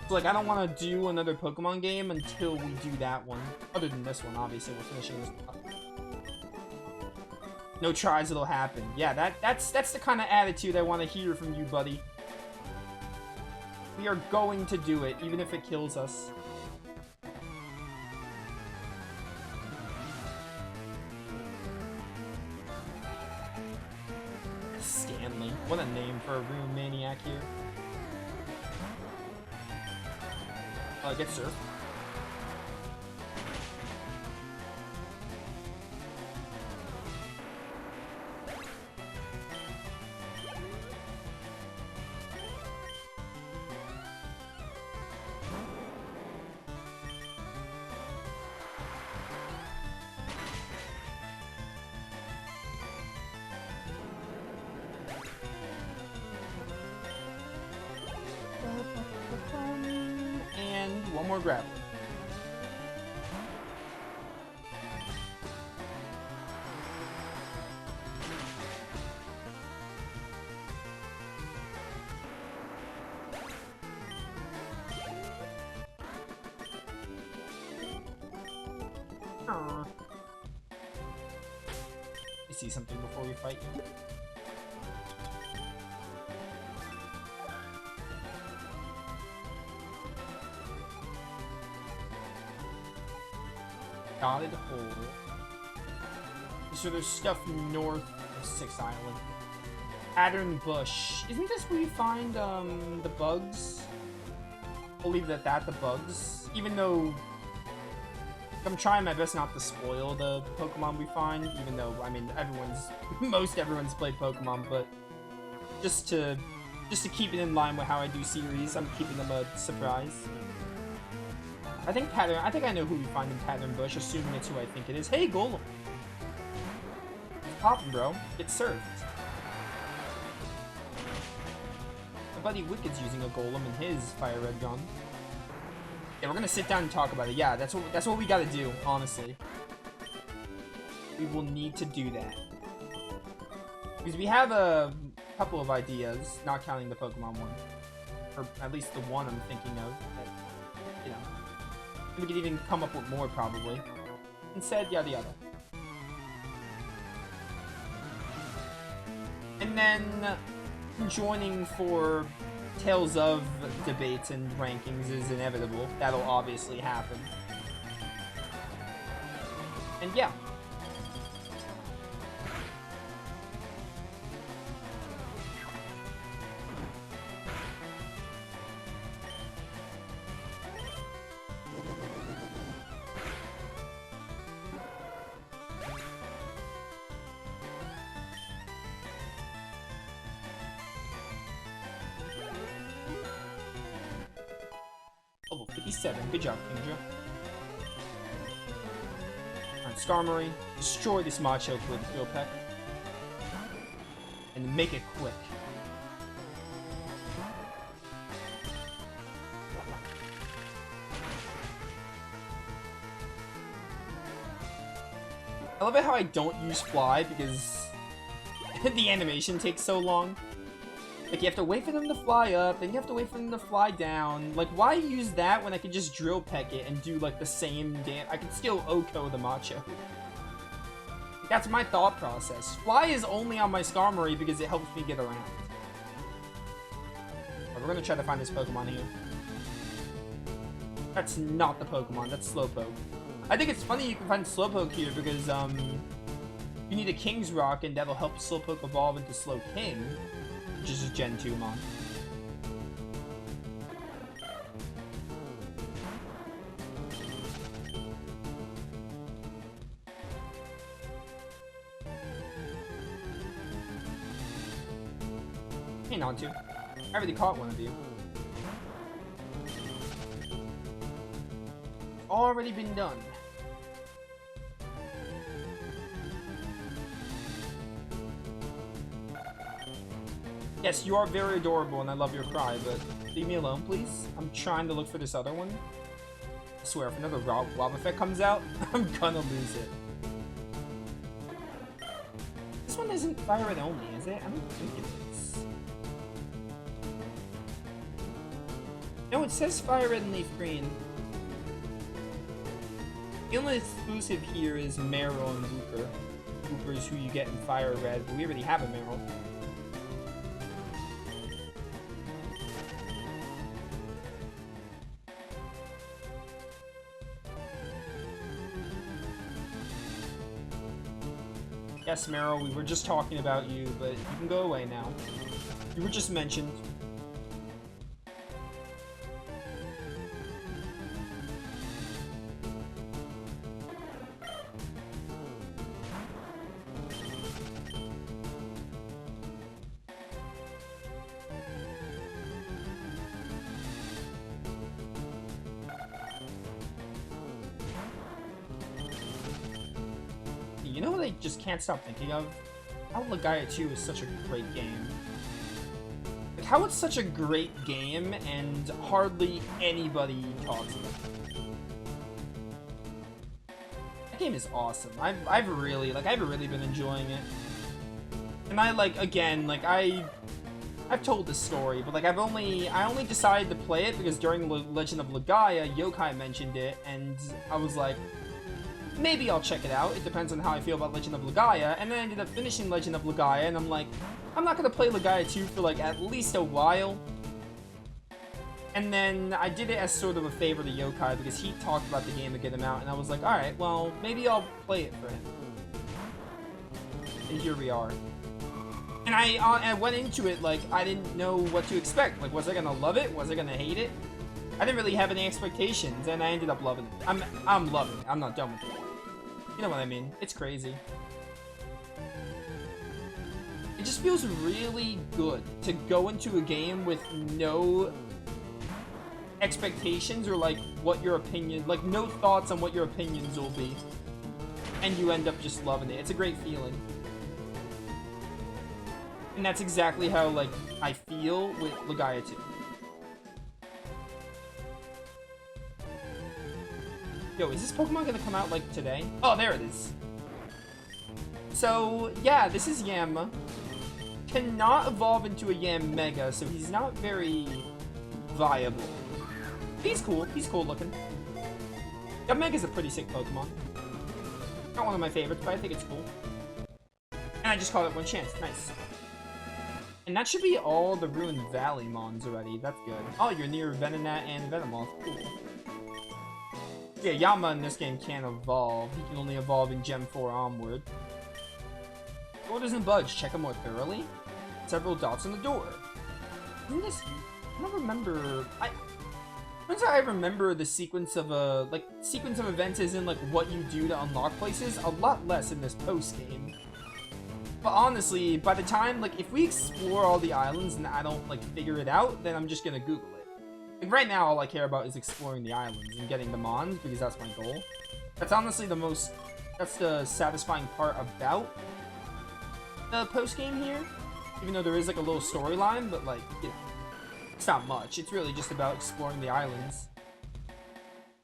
A: So, like, I don't want to do another Pokemon game until we do that one. Other than this one, obviously, we're finishing this one. No tries, it'll happen. Yeah, that's the kind of attitude I want to hear from you, buddy. We are going to do it, even if it kills us. Stanley. What a name for a room maniac here. Get surf. One more grab. You see something before we fight you? Dotted hole. So there's stuff north of 6th Island. Pattern bush. Isn't this where you find the bugs? I'll leave it at that, the bugs. Even though I'm trying my best not to spoil the Pokemon we find, even though, I mean, most everyone's played Pokemon, but just to keep it in line with how I do series, I'm keeping them a surprise. I think I know who we find in Pattern Bush, assuming it's who I think it is. Hey, Golem! It's poppin', bro. Get served. My buddy Wicked's using a Golem in his Fire Red gun. Yeah, we're gonna sit down and talk about it. Yeah, that's what we gotta do, honestly. We will need to do that. Because we have a couple of ideas, not counting the Pokemon one. Or at least the one I'm thinking of. That, you know. We could even come up with more, probably. Instead, yada yada. And then, joining for Tales of debates and rankings is inevitable. That'll obviously happen. And yeah. Level 57. Good job, Kingdra. Alright, Skarmory. Destroy this Machoke with Steel Peck. And make it quick. I love it how I don't use Fly because the animation takes so long. Like, you have to wait for them to fly up, then you have to wait for them to fly down. Like, why use that when I could just Drill Peck it and do, like, the same damn... I could still Oko the Macho. That's my thought process. Fly is only on my Skarmory because it helps me get around. But we're gonna try to find this Pokemon here. That's not the Pokemon, that's Slowpoke. I think it's funny you can find Slowpoke here because, you need a King's Rock and that'll help Slowpoke evolve into Slowking. Which is Gen 2 Mon. Hang on to. I already caught one of you. Already been done. Yes, you are very adorable and I love your cry, but leave me alone, please. I'm trying to look for this other one. I swear, if another Wobbuffet comes out, I'm gonna lose it. This one isn't Fire Red only, is it? I don't think it is. No, it says Fire Red and Leaf Green. The only exclusive here is Meryl and Wooper. Wooper's who you get in Fire Red, but we already have a Meryl. Yes, Meryl, we were just talking about you, but you can go away now. You were just mentioned. You know what I just can't stop thinking of? How Legaia 2 is such a great game. Like, how it's such a great game and hardly anybody talks about it. That game is awesome. I've really been enjoying it. And I've told this story, but like I only decided to play it because during Legend of Legaia, Yokai mentioned it, and I was like, maybe I'll check it out. It depends on how I feel about Legend of Legaia. And then I ended up finishing Legend of Legaia, and I'm like, I'm not gonna play Legaia 2 for like at least a while. And then I did it as sort of a favor to Yokai because he talked about the game to get him out, and I was like, alright, well, maybe I'll play it for him. And here we are. And I went into it like I didn't know what to expect. Like, was I gonna love it? Was I gonna hate it? I didn't really have any expectations, and I ended up loving it. I'm loving it. I'm not done with it. You know what I mean? It's crazy. It just feels really good to go into a game with no expectations or like what your opinion, like no thoughts on what your opinions will be, and you end up just loving it. It's a great feeling. And that's exactly how, like, I feel with Legaia 2. Yo, is this Pokemon gonna come out, like, today? Oh, there it is. So, yeah, this is Yam. Cannot evolve into a Yam Mega, so he's not very viable. He's cool. He's cool looking. Yam Mega's a pretty sick Pokemon. Not one of my favorites, but I think it's cool. And I just called it one chance. Nice. And that should be all the Ruined Valley Mons already. That's good. Oh, you're near Venonat and Venomoth. Cool. Yeah, Yama in this game can't evolve. He can only evolve in Gen 4 onward. Door doesn't budge. Check it more thoroughly. Several dots on the door. Isn't this... I don't remember... Turns out I remember the sequence of sequence of events is in like what you do to unlock places a lot less in this post-game. But honestly, by the time, like, if we explore all the islands and I don't, like, figure it out, then I'm just gonna Google it. Like, right now, all I care about is exploring the islands and getting the Mons, because that's my goal. That's honestly that's the satisfying part about the post-game here. Even though there is, like, a little storyline, but, like, you know, it's not much. It's really just about exploring the islands.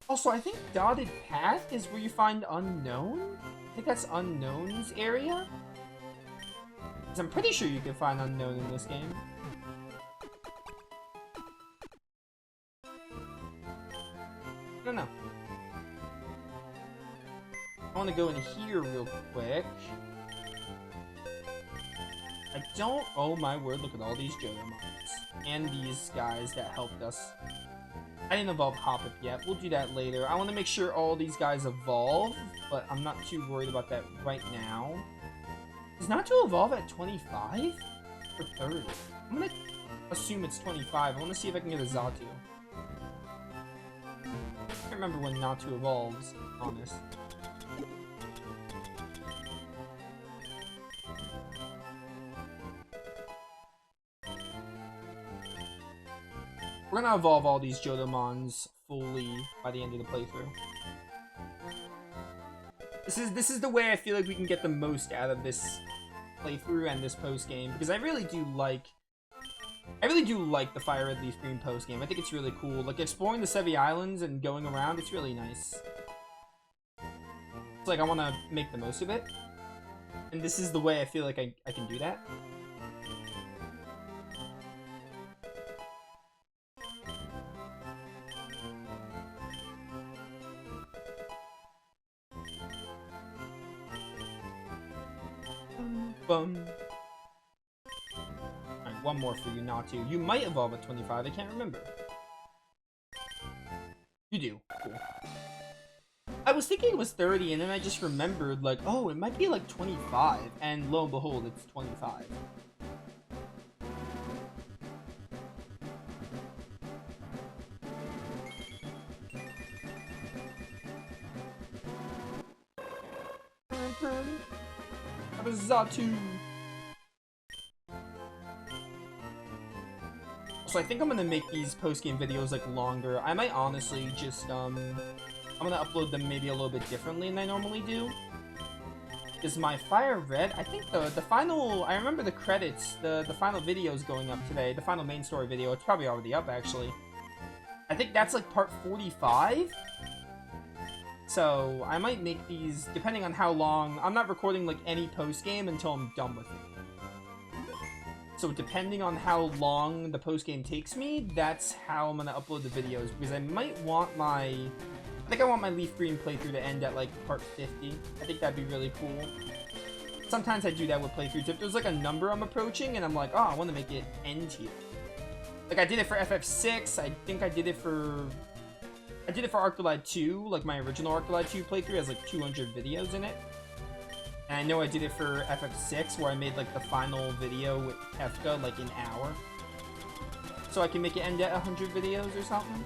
A: Also, I think Dotted Path is where you find Unknown? I think that's Unknown's area? I'm pretty sure you can find Unknown in this game. I don't know. I want to go in here real quick. I don't... Oh my word, look at all these Johto Mons. And these guys that helped us. I didn't evolve Hoppip yet. We'll do that later. I want to make sure all these guys evolve, but I'm not too worried about that right now. Is not to evolve at 25? Or 30? I'm gonna assume it's 25. I want to see if I can get a Xatu. I can't remember when Natu evolves, to be honest. We're gonna evolve all these Johto Mons fully by the end of the playthrough. This is the way I feel like we can get the most out of this playthrough and this post game, because I really do like the Fire Red Leaf Green post game. I think it's really cool. Like exploring the Sevi Islands and going around, it's really nice. It's like I want to make the most of it, and this is the way I feel like I can do that. Alright, one more for you, Natu. You might evolve at 25, I can't remember. You do. Cool. I was thinking it was 30, and then I just remembered, like, oh, it might be like 25, and lo and behold, it's 25. Xatu. So I think I'm gonna make these post-game videos like longer. I might honestly just I'm gonna upload them maybe a little bit differently than I normally do. Is my Fire Red? I think the final, I remember the credits, the final video is going up today. The final main story video. It's probably already up actually. I think that's like part 45. So, I might make these, depending on how long, I'm not recording, like, any post-game until I'm done with it. So, depending on how long the post-game takes me, that's how I'm gonna upload the videos, because I might want my, I think I want my Leaf Green playthrough to end at, like, part 50. I think that'd be really cool. Sometimes I do that with playthroughs. If there's, like, a number I'm approaching, and I'm like, oh, I want to make it end here. Like, I did it for FF6, I think I did it for Arctolad 2, like my original Arctolad 2 playthrough has like 200 videos in it. And I know I did it for FF6 where I made like the final video with Kefka like an hour. So I can make it end at 100 videos or something.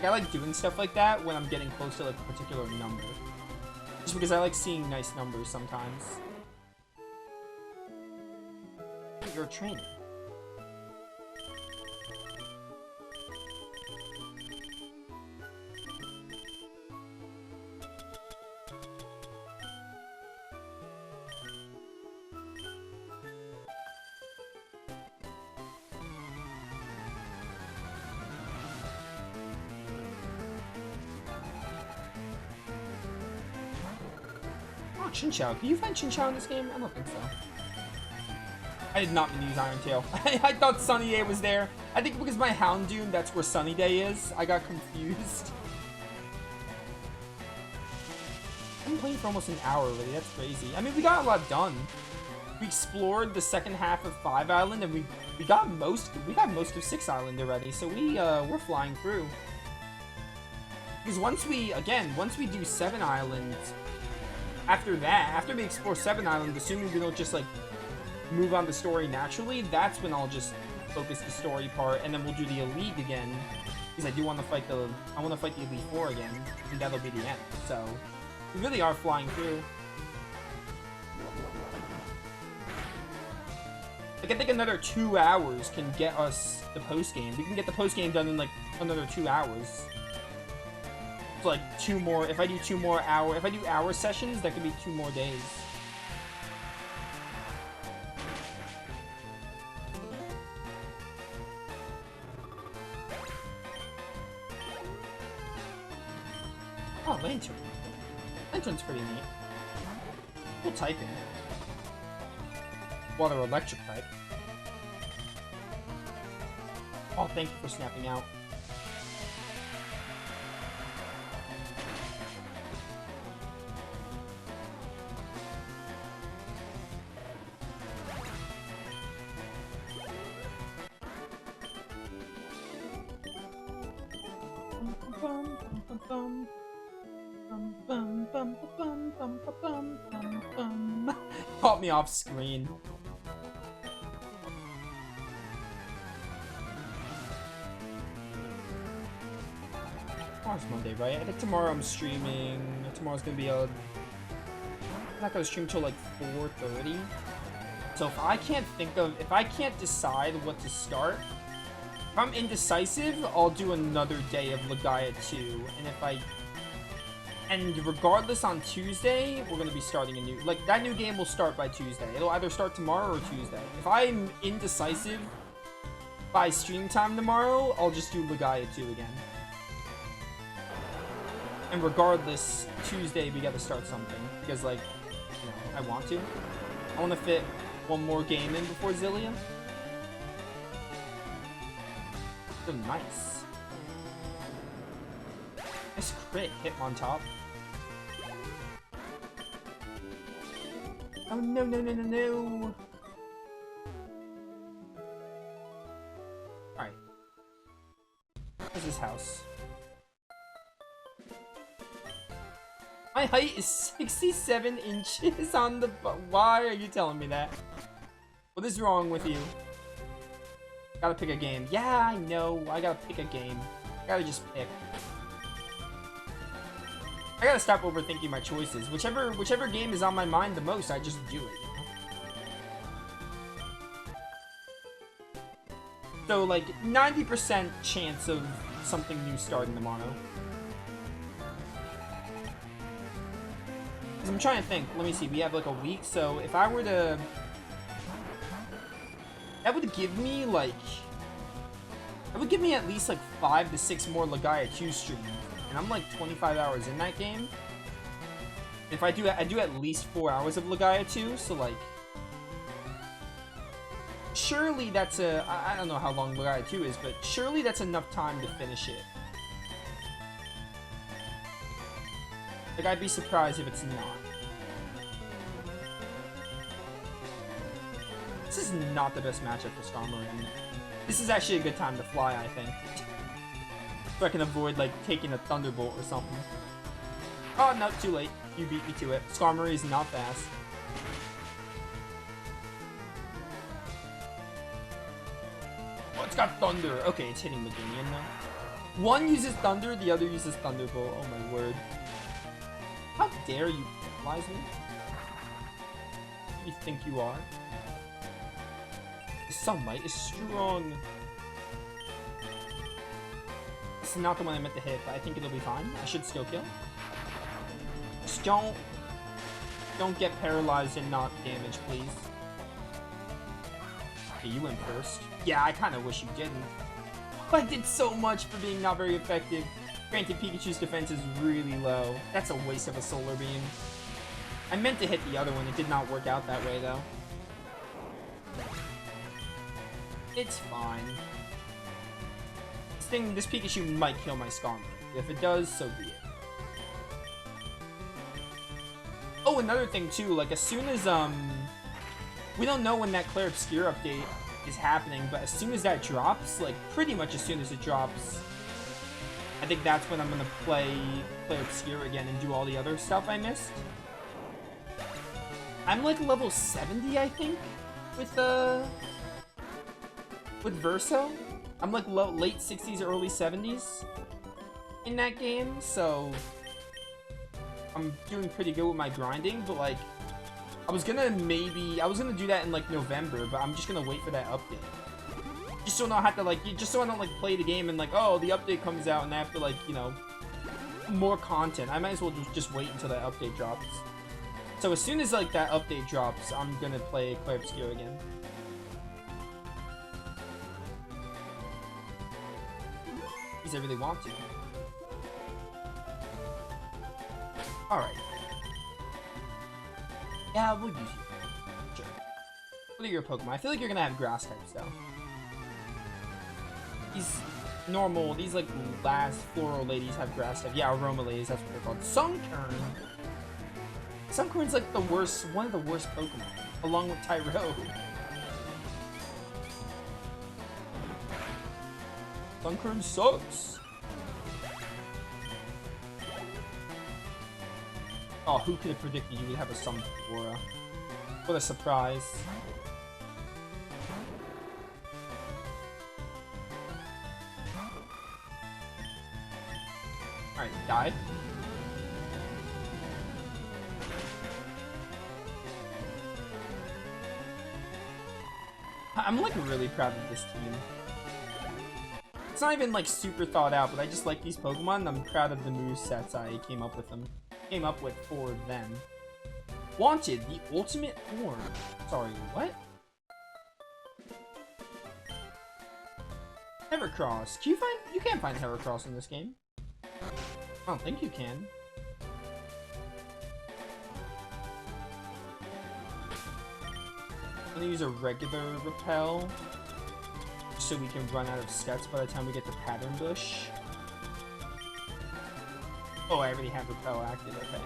A: Like, I like doing stuff like that when I'm getting close to, like, a particular number. Just because I like seeing nice numbers sometimes. You're a trainer. Oh, Chinchou. Can you find Chinchou in this game? I don't think so. I did not mean to use Iron Tail. I thought Sunny Day was there. I think because my Houndoom, that's where Sunny Day is. I got confused. I've been playing for almost an hour already. That's crazy. I mean, we got a lot done. We explored the second half of 5 Island, and we got most of 6 Island already. So we're flying through. Because once we do 7 Island, after we explore 7 Island, assuming we don't just like move on the story naturally, that's when I'll just focus the story part, and then we'll do the Elite again, because I want to fight the Elite Four again, and that'll be the end. So we really are flying through. Like, I think another 2 hours can get us the post game. We can get the post game done in like another 2 hours. So like 2 more. If I do 2 more hour, if I do hour sessions, that could be 2 more days. Oh, Lantern. Lantern's pretty neat. Cool typing. Water electric type. Oh, thank you for snapping out. Caught me off screen. Tomorrow's Monday, right? I think tomorrow I'm streaming. Tomorrow's gonna be I'm not gonna stream till like 4:30. So if I can't decide what to start, if I'm indecisive, I'll do another day of Legaia 2. And regardless, on Tuesday, we're going to be starting a new... Like, that new game will start by Tuesday. It'll either start tomorrow or Tuesday. If I'm indecisive by stream time tomorrow, I'll just do Legaia 2 again. And regardless, Tuesday, we got to start something. Because, like, you know, I want to. I want to fit one more game in before Zillia. So nice. Nice crit hit on top. Oh no no no no no! Alright. Where's this house? My height is 67 inches on the why are you telling me that? What is wrong with you? Gotta pick a game. Yeah, I know. I gotta pick a game. I gotta just pick. I gotta stop overthinking my choices. Whichever game is on my mind the most, I just do it, you know? So, like, 90% chance of something new starting tomorrow. Because I'm trying to think. Let me see. We have, like, a week. So, if I were to... That would give me, like... That would give me at least, like, 5 to 6 more Legaia 2 streams. And I'm like 25 hours in that game. If I do at least 4 hours of Legaia 2, so like... Surely that's I don't know how long Legaia 2 is, but surely that's enough time to finish it. Like, I'd be surprised if it's not. This is not the best matchup for Skarmory. This is actually a good time to fly, I think. So I can avoid, like, taking a Thunderbolt or something. Oh, no, too late. You beat me to it. Skarmory is not fast. Oh, it's got Thunder. Okay, it's hitting Meganium, though. One uses thunder, the other uses thunderbolt. Oh my word. How dare you paralyze me? Who do you think you are? The sunlight is strong. This is not the one I meant to hit, but I think it'll be fine. I should skill kill. Just don't get paralyzed and not damage, please. Okay, you went first. Yeah, I kind of wish you didn't. I did so much for being not very effective. Granted, Pikachu's defense is really low. That's a waste of a Solar Beam. I meant to hit the other one. It did not work out that way, though. It's fine. This Pikachu might kill my Skarmory. If it does, so be it. Oh, another thing, too. Like, as soon as, we don't know when that Clair Obscure update is happening, but as soon as that drops, like, pretty much as soon as it drops, I think that's when I'm gonna play Clair Obscure again and do all the other stuff I missed. I'm, like, level 70, I think, with Verso. I'm, like, late 60s, early 70s in that game, so I'm doing pretty good with my grinding, but, like, I was gonna do that in, like, November, but I'm just gonna wait for that update. Just so I don't have to, like, just so I don't, like, play the game and, like, oh, the update comes out and I have to, like, you know, more content. I might as well just wait until that update drops. So as soon as, like, that update drops, I'm gonna play Clair Obscure again. Because I really want to. Alright. Yeah, we'll use you. Sure. What are your Pokemon? I feel like you're gonna have grass types, though. These normal, these, like, last floral ladies have grass type. Yeah, aroma ladies, that's what they're called. Sunkern! Sunkern's, like, one of the worst Pokemon, along with Tyro. Sunkern sucks! Oh, who could have predicted you would have a Sunflora? What a surprise. Alright, die. I'm, like, really proud of this team. It's not even, like, super thought out, but I just like these Pokemon, and I'm proud of the movesets I came up with for them. Wanted, the ultimate form. Sorry, what? Heracross. You can't find Heracross in this game. I don't think you can. I'm gonna use a regular Repel, so we can run out of steps by the time we get to Pattern Bush. Oh, I already have Repel active, okay.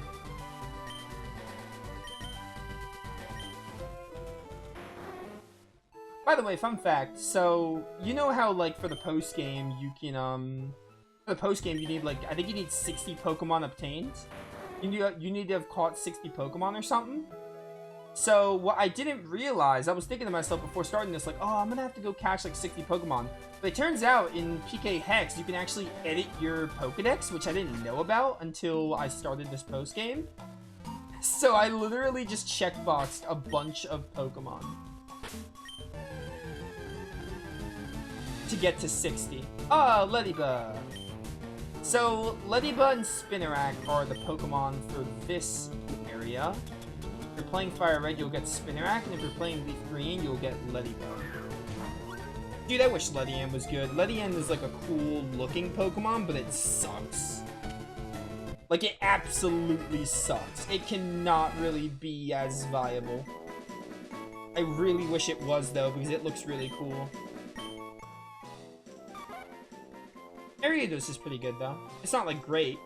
A: By the way, fun fact, so, you know how, like, for the post-game, you can, for the post-game, you need, like, I think you need 60 Pokemon obtained? You need to have caught 60 Pokemon or something? So, what I didn't realize, I was thinking to myself before starting this, like, oh, I'm gonna have to go catch, like, 60 Pokemon. But it turns out, in PK Hex, you can actually edit your Pokedex, which I didn't know about until I started this post-game. So, I literally just checkboxed a bunch of Pokemon to get to 60. Oh, Ladybug! So, Ladybug and Spinarak are the Pokemon for this area. If you're playing Fire Red, you'll get Spinarak, and if you're playing Leaf Green, you'll get Ladybug. Dude, I wish Ledian was good. Ledian is like a cool-looking Pokemon, but it sucks. Like, it absolutely sucks. It cannot really be as viable. I really wish it was, though, because it looks really cool. Ariados is pretty good, though. It's not, like, great.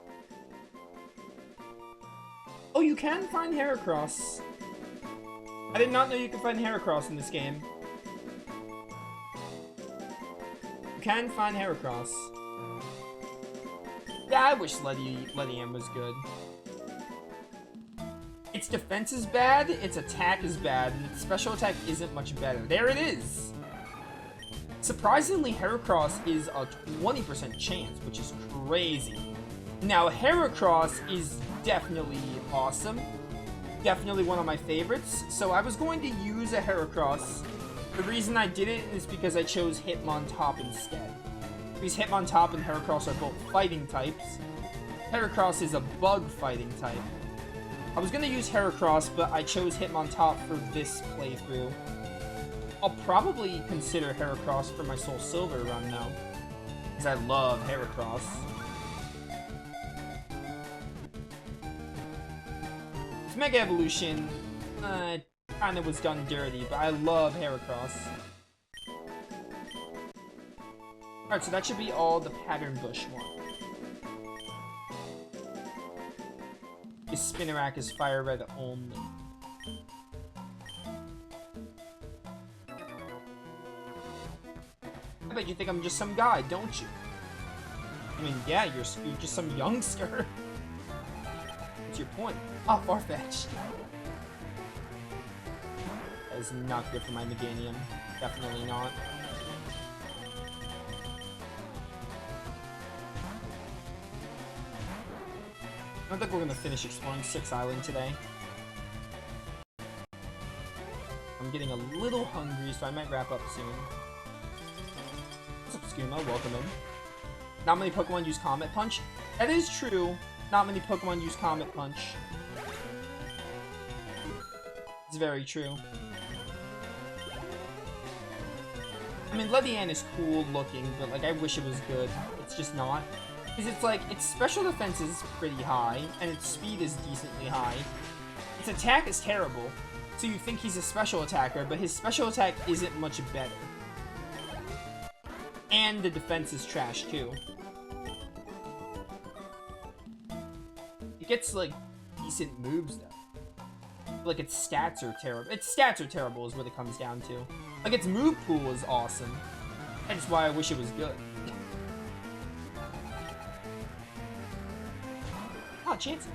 A: Oh, you can find Heracross. I did not know you could find Heracross in this game. You can find Heracross. Yeah, I wish Ledian was good. Its defense is bad, its attack is bad, and its special attack isn't much better. There it is! Surprisingly, Heracross is a 20% chance, which is crazy. Now, Heracross is definitely awesome. Definitely one of my favorites. So I was going to use a Heracross. The reason I did it is because I chose Hitmontop instead. Because Hitmontop and Heracross are both fighting types. Heracross is a bug fighting type. I was going to use Heracross, but I chose Hitmontop for this playthrough. I'll probably consider Heracross for my Soul Silver run now. Because I love Heracross. Mega Evolution kind of was done dirty, but I love Heracross. Alright, so that should be all the Pattern Bush one. This Spinarak is Fire Red only. I bet you think I'm just some guy, don't you? I mean, yeah, you're just some youngster. What's your point? Ah, Farfetch'd. That is not good for my Meganium. Definitely not. I don't think we're gonna finish exploring 6 Island today. I'm getting a little hungry, so I might wrap up soon. What's up, Skooma? Welcome in. Not many Pokemon use Comet Punch. That is true. Not many Pokemon use Comet Punch. It's very true. I mean, Levian is cool looking, but like, I wish it was good. It's just not. Because it's like, its special defense is pretty high, and its speed is decently high. Its attack is terrible, so you think he's a special attacker, but his special attack isn't much better. And the defense is trash, too. It gets, like, decent moves, though. Like, its stats are terrible. Its stats are terrible is what it comes down to. Like, its move pool is awesome. That's why I wish it was good. Oh, Chansey.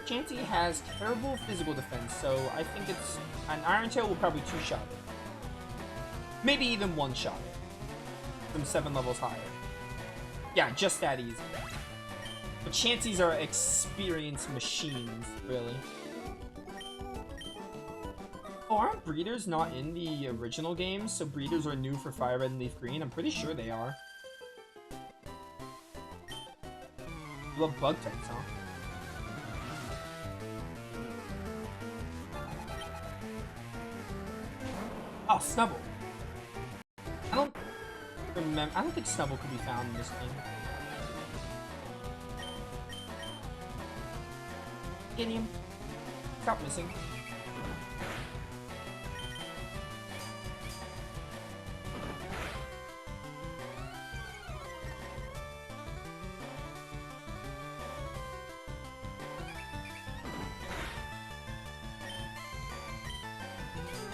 A: Chansey has terrible physical defense, so I think it's... An Iron Tail will probably two-shot it. Maybe even one-shot it. From 7 levels higher. Yeah, just that easy. But Chanseys are experienced machines, really. Oh, aren't breeders not in the original games? So breeders are new for Fire Red and Leaf Green? I'm pretty sure they are. You love bug types, huh? Oh, Snubble. I don't remember. I don't think Snubble could be found in this game. Getting him. Stop missing.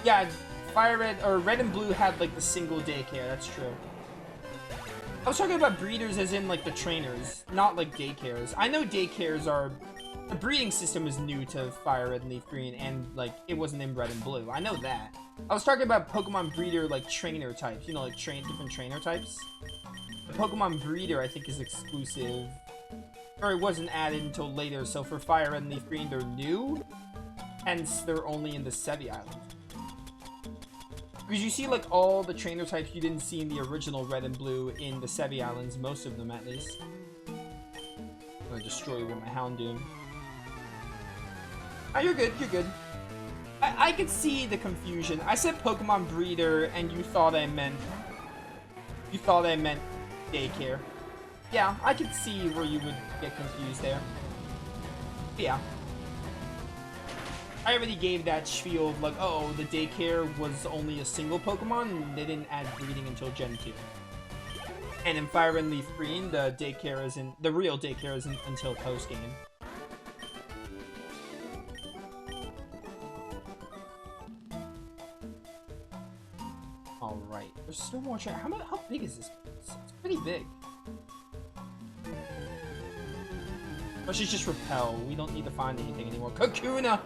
A: Yeah, Fire Red, or Red and Blue had, like, the single daycare, that's true. I was talking about breeders as in, like, the trainers, not, like, daycares. I know daycares are... The breeding system is new to Fire Red and Leaf Green, and, like, it wasn't in Red and Blue. I know that. I was talking about Pokemon breeder, like, trainer types. You know, like, different trainer types. The Pokemon breeder, I think, is exclusive. Or it wasn't added until later, so for Fire Red and Leaf Green, they're new. Hence, they're only in the Sevi Island. Because you see, like, all the trainer types you didn't see in the original Red and Blue in the Sevi Islands, most of them at least. I'm gonna destroy you with my Houndoom. Ah, you're good, you're good. I could see the confusion. I said Pokemon Breeder, and you thought I meant... You thought I meant daycare. Yeah, I could see where you would get confused there. But yeah. I already gave that spiel of like, oh, the daycare was only a single Pokemon, and they didn't add breeding until Gen 2. And in Fire and Leaf Green, the daycare isn't, the real daycare isn't until post-game. Alright, there's still more train. How big is this place? It's pretty big. Or she's just Repel. We don't need to find anything anymore. Kakuna!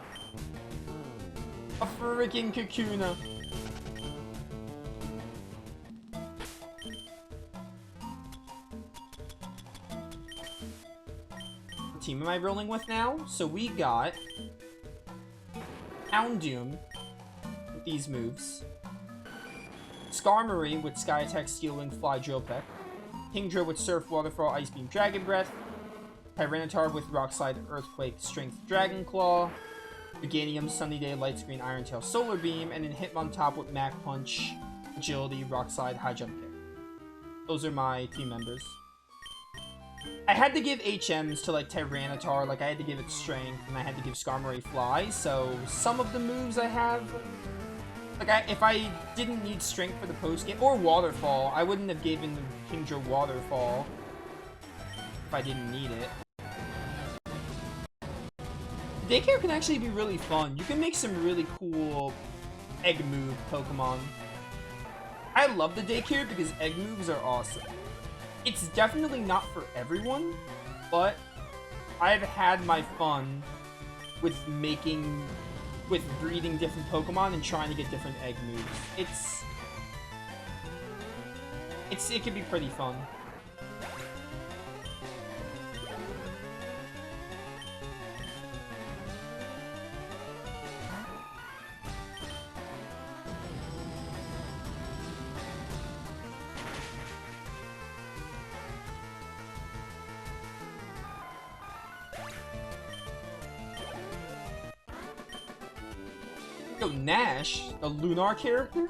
A: A freaking Kakuna! team am I rolling with now? So we got Houndoom with these moves. Skarmory with Sky Attack, Steel Wing, Fly, Drill Peck. Kingdra with Surf, Waterfall, Ice Beam, Dragon Breath. Tyranitar with Rock Slide, Earthquake, Strength, Dragon Claw. Meganium, Sunny Day, Light Screen, Iron Tail, Solar Beam. And then Hitmontop with Mach Punch, Agility, Rock Slide, High Jump Kick. Those are my team members. I had to give HMs to, like, Tyranitar. Like, I had to give it Strength, and I had to give Skarmory Fly. So, some of the moves I have... Like, if I didn't need Strength for the post-game... Or Waterfall. I wouldn't have given Kingdra Waterfall if I didn't need it. Daycare can actually be really fun. You can make some really cool egg move Pokemon. I love the Daycare because egg moves are awesome. It's definitely not for everyone, but I've had my fun with breeding different Pokemon and trying to get different egg moves. It can be pretty fun. Yo, Nash, the Lunar character?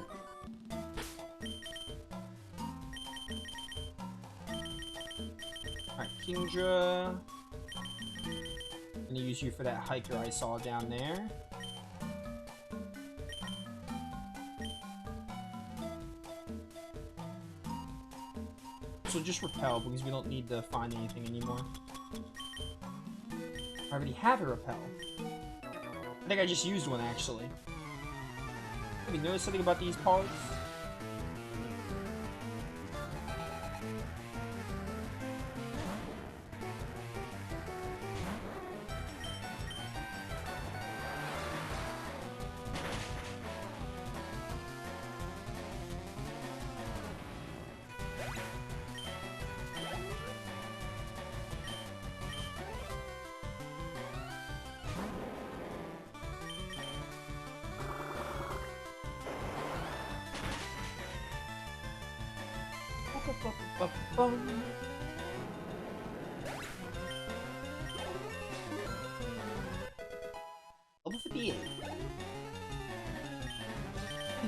A: Alright, Kingdra. I'm gonna use you for that hiker I saw down there. So just repel because we don't need to find anything anymore. I already have a repel. I think I just used one actually. Have you noticed something about these parts? Level 58.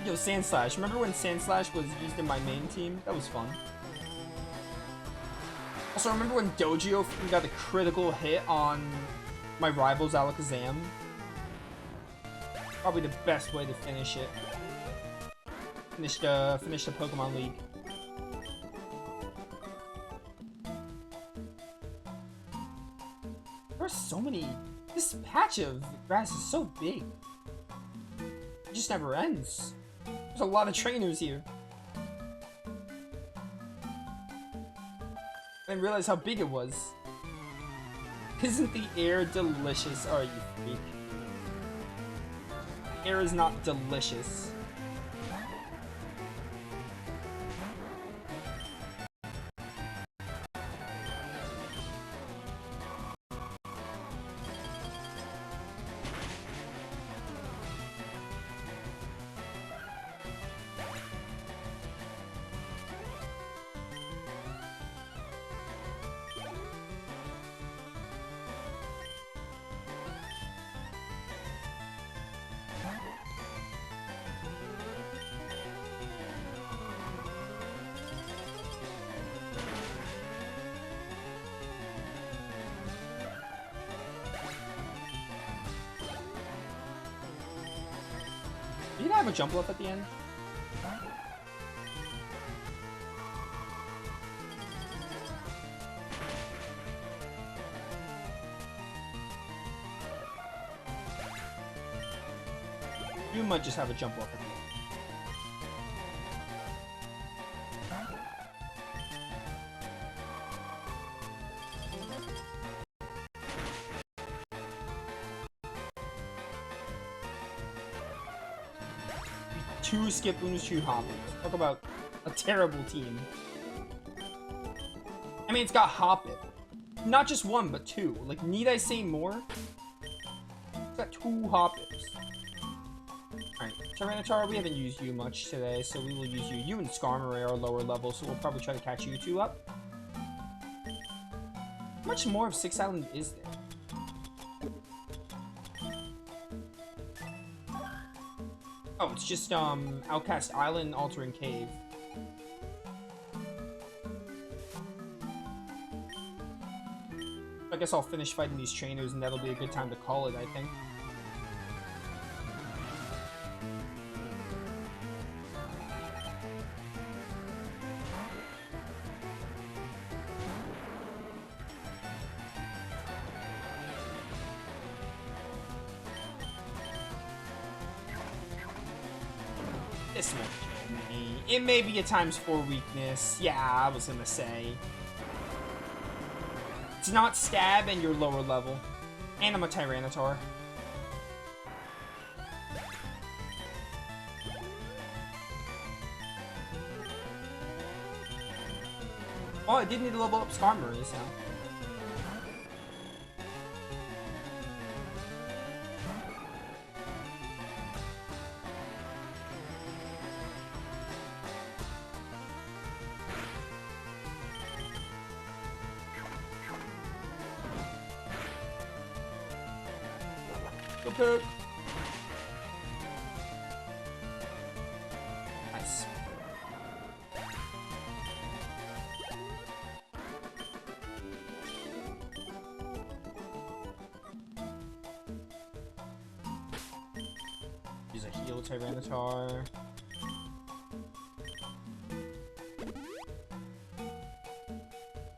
A: Yo, Sandslash. Remember when Sandslash was used in my main team? That was fun. Also, remember when Dojo got a critical hit on my rival's Alakazam? Probably the best way to finish it. Finish the Pokemon League. There's so many. This patch of grass is so big. It just never ends. There's a lot of trainers here. I didn't realize how big it was. Isn't the air delicious? Oh, you freak. Air is not delicious. Did I have a jump left at the end? You might just have a jump left at the end. Two Skiploons, two Hoppers. Talk about a terrible team. I mean, it's got Hoppip. Not just one, but two. Like, need I say more? It's got two hoppers. Alright, Tyranitar, we haven't used you much today, so we will use you. You and Skarmory are lower level, so we'll probably try to catch you two up. How much more of 6 Island is there? Oh, it's just, Outcast Island, Altering Cave. I guess I'll finish fighting these trainers, and that'll be a good time to call it, I think. This won't kill me. It may be a ×4 weakness. Yeah, I was gonna say. It's not stab and you're lower level. And I'm a Tyranitar. Oh, I did need to level up Skarmory, so. Poop. Nice. Use a heal Tyranitar.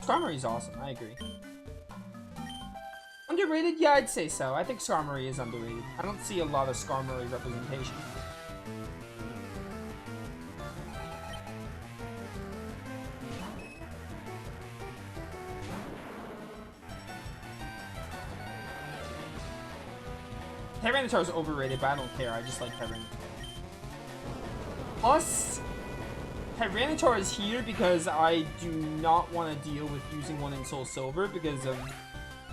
A: Skarmory's awesome, I agree. Underrated? Yeah, I'd say so. I think Skarmory is underrated. I don't see a lot of Skarmory representation. Tyranitar is overrated, but I don't care. I just like Tyranitar. Plus, Tyranitar is here because I do not want to deal with using one in Soul Silver because of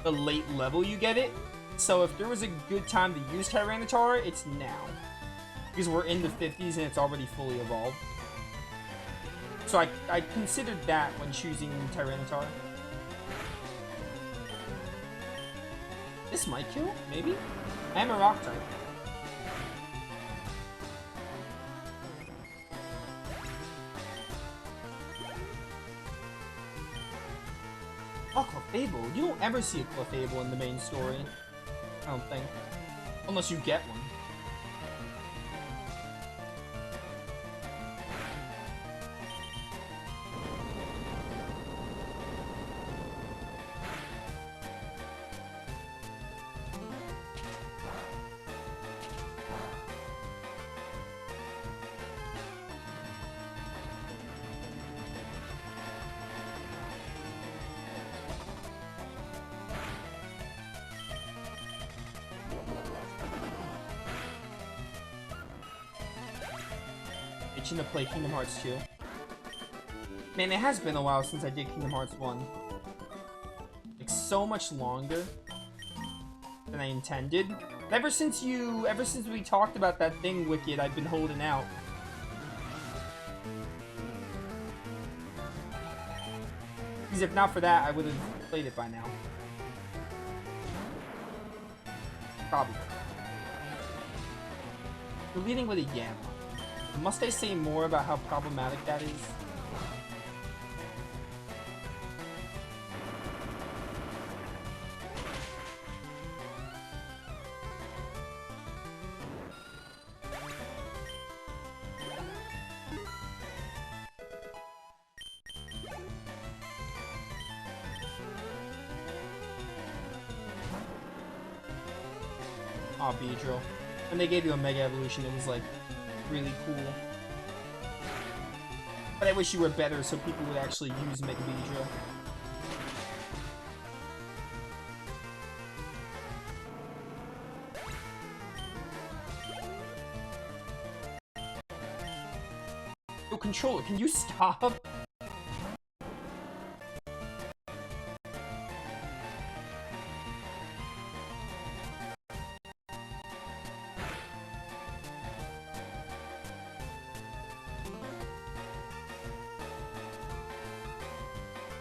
A: the late level you get it. So if there was a good time to use Tyranitar, it's now. Because we're in the 50s and it's already fully evolved. So I considered that when choosing Tyranitar. This might kill, maybe? I am a rock type. Oh, Clefable. You don't ever see a Clefable in the main story. I don't think. Unless you get one. To play Kingdom Hearts 2. Man, it has been a while since I did Kingdom Hearts 1. Like, so much longer than I intended. Ever since we talked about that thing, Wicked, I've been holding out. Because if not for that, I would have played it by now. Probably. We're leading with a Yam. Must I say more about how problematic that is? Aw, Beedrill. When they gave you a Mega Evolution, it was like really cool. But I wish you were better so people would actually use Mega Beedrill. Yo, controller, can you stop?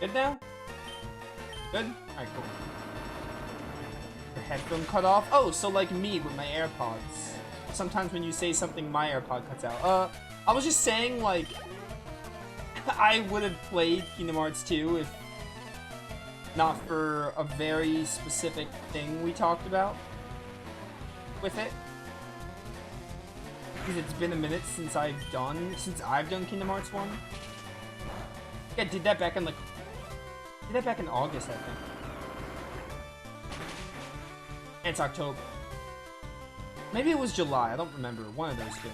A: Good now? Good? Alright, cool. Your headphone cut off? Oh, so like me with my AirPods. Sometimes when you say something, my AirPod cuts out. I was just saying, like, I would have played Kingdom Hearts 2 if not for a very specific thing we talked about with it. Because it's been a minute since I've done Kingdom Hearts 1. I did that back in August, I think. And it's October. Maybe it was July, I don't remember. One of those two.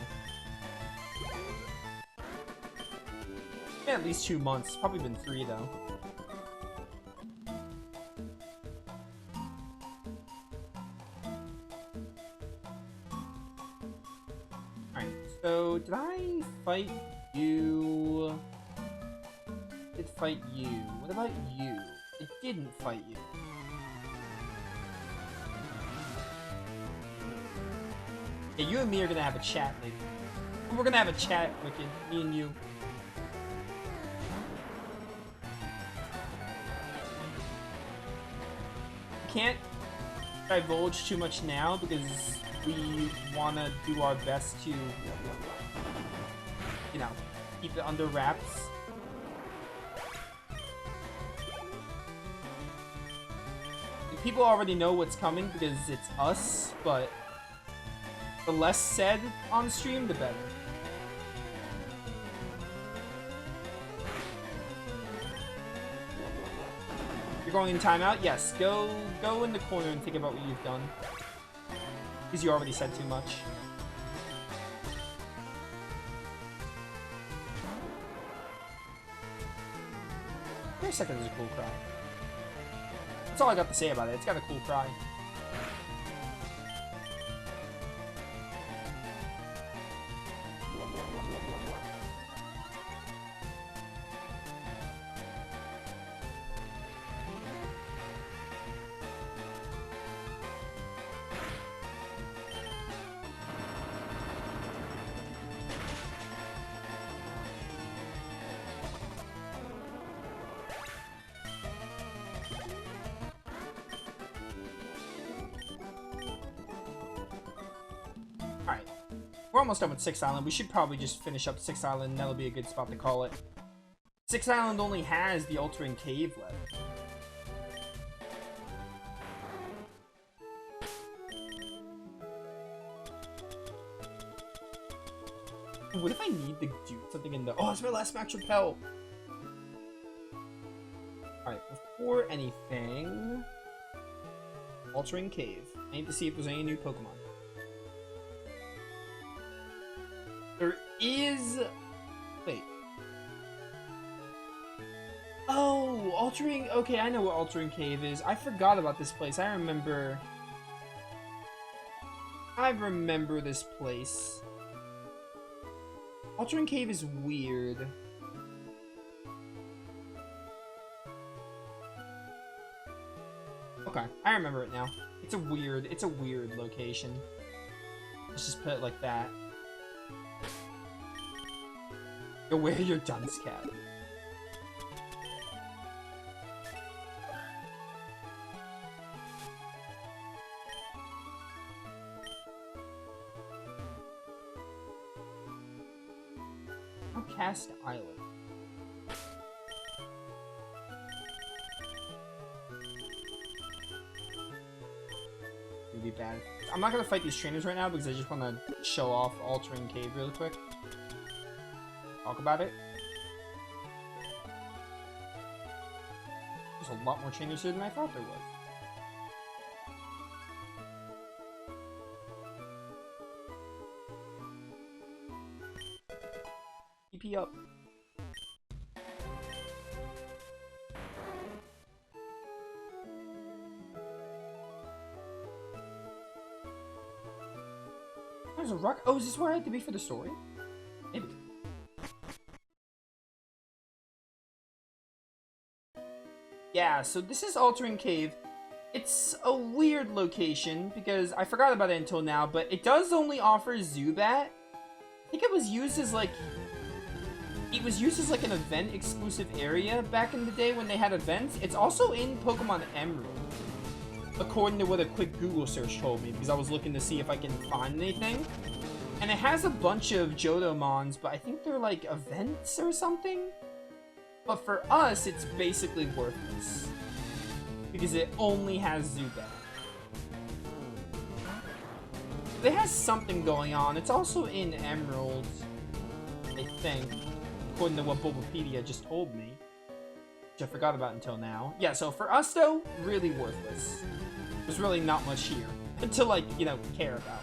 A: At least 2 months. It's probably been 3 though. Alright, so did I fight you? I did fight you. What about you? I didn't fight you. Yeah, you and me are gonna have a chat later. We're gonna have a chat, Wicked. Me and you. Can't divulge too much now because we want to do our best to, you know, keep it under wraps. People already know what's coming because it's us, but the less said on stream, the better. You're going in timeout? Yes. Go in the corner and think about what you've done. Because you already said too much. Wait a second, there's a cool cry. That's all I got to say about it. It's got a cool cry. Alright, we're almost done with 6th Island. We should probably just finish up 6th Island, and that'll be a good spot to call it. 6th Island only has the Altering Cave left. What if I need to do something in the... Oh, it's my last Max Repel! Alright, before anything... Altering Cave. I need to see if there's any new Pokemon. There is... Wait. Oh, Altering... Okay, I know what Altering Cave is. I forgot about this place. I remember this place. Altering Cave is weird. Okay, I remember it now. It's a weird location. Let's just put it like that. Go wear your dunce cap. Outcast Island. It'd be bad. I'm not gonna fight these trainers right now because I just want to show off Altering Cave really quick. Talk about it. There's a lot more trainers here than I thought there was. TP up. There's a rock. Oh, is this where I had to be for the story? Maybe. Yeah, so this is Altering Cave. It's a weird location because I forgot about it until now, but it does only offer Zubat. I think it was used as like It was used as like an event exclusive area back in the day when they had events. It's also in Pokemon Emerald, according to what a quick Google search told me, because I was looking to see if I can find anything. And it has a bunch of Johtomons, but I think they're like events or something. But for us, it's basically worthless, because it only has Zubat. It has something going on. It's also in Emerald, I think, according to what Bulbapedia just told me, which I forgot about until now. Yeah, so for us, though, really worthless. There's really not much here to, like, you know, care about.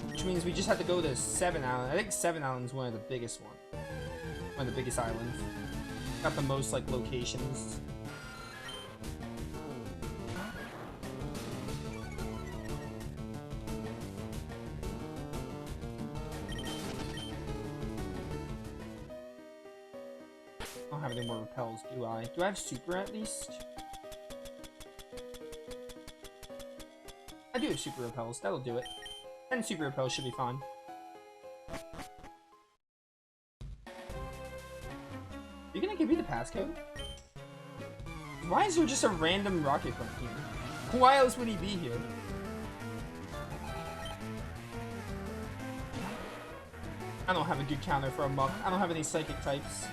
A: Which means we just have to go to 7 Island. I think 7 Island is one of the biggest ones. One of the biggest islands. Got the most, like, locations. I don't have any more repels, do I? Do I have super at least? I do have super repels. That'll do it. 10 super repels should be fine. Are you gonna give me the passcode? Why is there just a random rocket from here? Why else would he be here? I don't have a good counter for a Muck. I don't have any psychic types.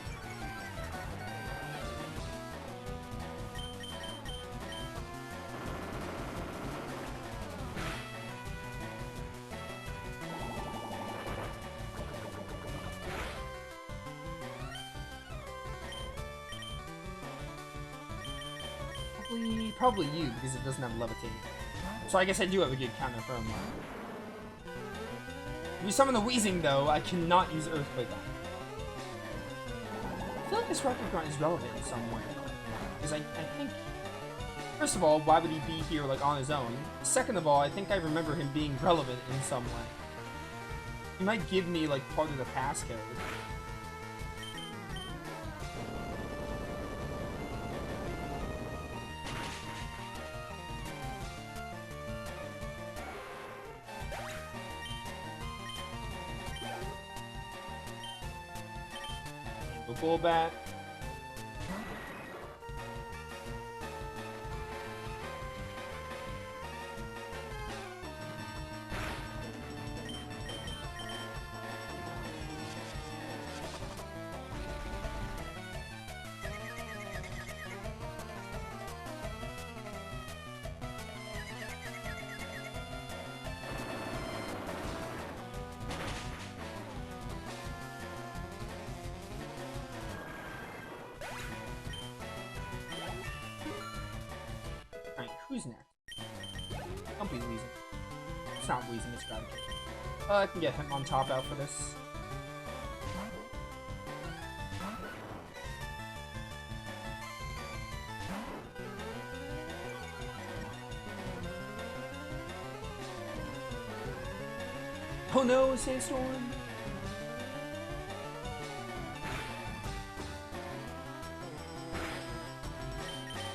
A: Probably you, because it doesn't have levitate. So I guess I do have a good counter for him. If you summon the Weezing, though, I cannot use Earthquake on it. I feel like this Rocket Grunt is relevant in some way. Because I think... First of all, why would he be here, like, on his own? Second of all, I think I remember him being relevant in some way. He might give me, like, part of the passcode. Golbat. Who's next? Don't be Weezing. It's not Weezing, it's Gravity. I can get him on top out for this. Oh no, Sandstorm!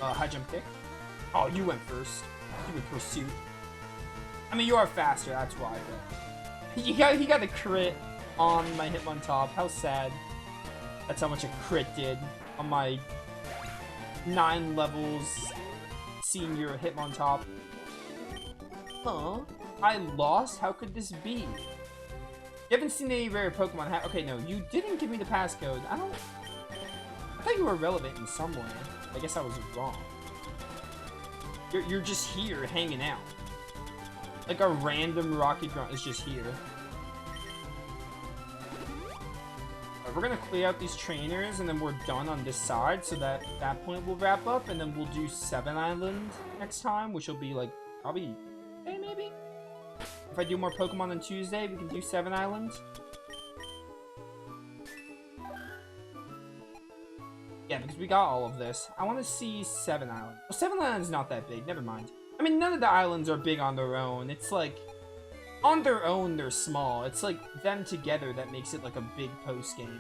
A: High jump kick. Oh, you went first. You went pursuit. I mean, you are faster, that's why, but... He got a crit on my Hitmontop. How sad. That's how much a crit did on my 9 levels senior Hitmontop. Huh? I lost? How could this be? You haven't seen any rare Pokemon have... Okay, no, you didn't give me the passcode. I thought you were relevant in some way. I guess I was wrong. You're just here, hanging out. Like a random Rocket Grunt is just here. We're gonna clear out these trainers, and then we're done on this side, so that at that point we'll wrap up, and then we'll do 7 Island next time, which will be like, probably, hey, maybe? If I do more Pokemon on Tuesday, we can do 7 Island. Yeah, because we got all of this. I want to see 7 Island. Well, 7 Island's not that big. Never mind. I mean, none of the islands are big on their own. It's like, on their own, they're small. It's like them together that makes it like a big post-game.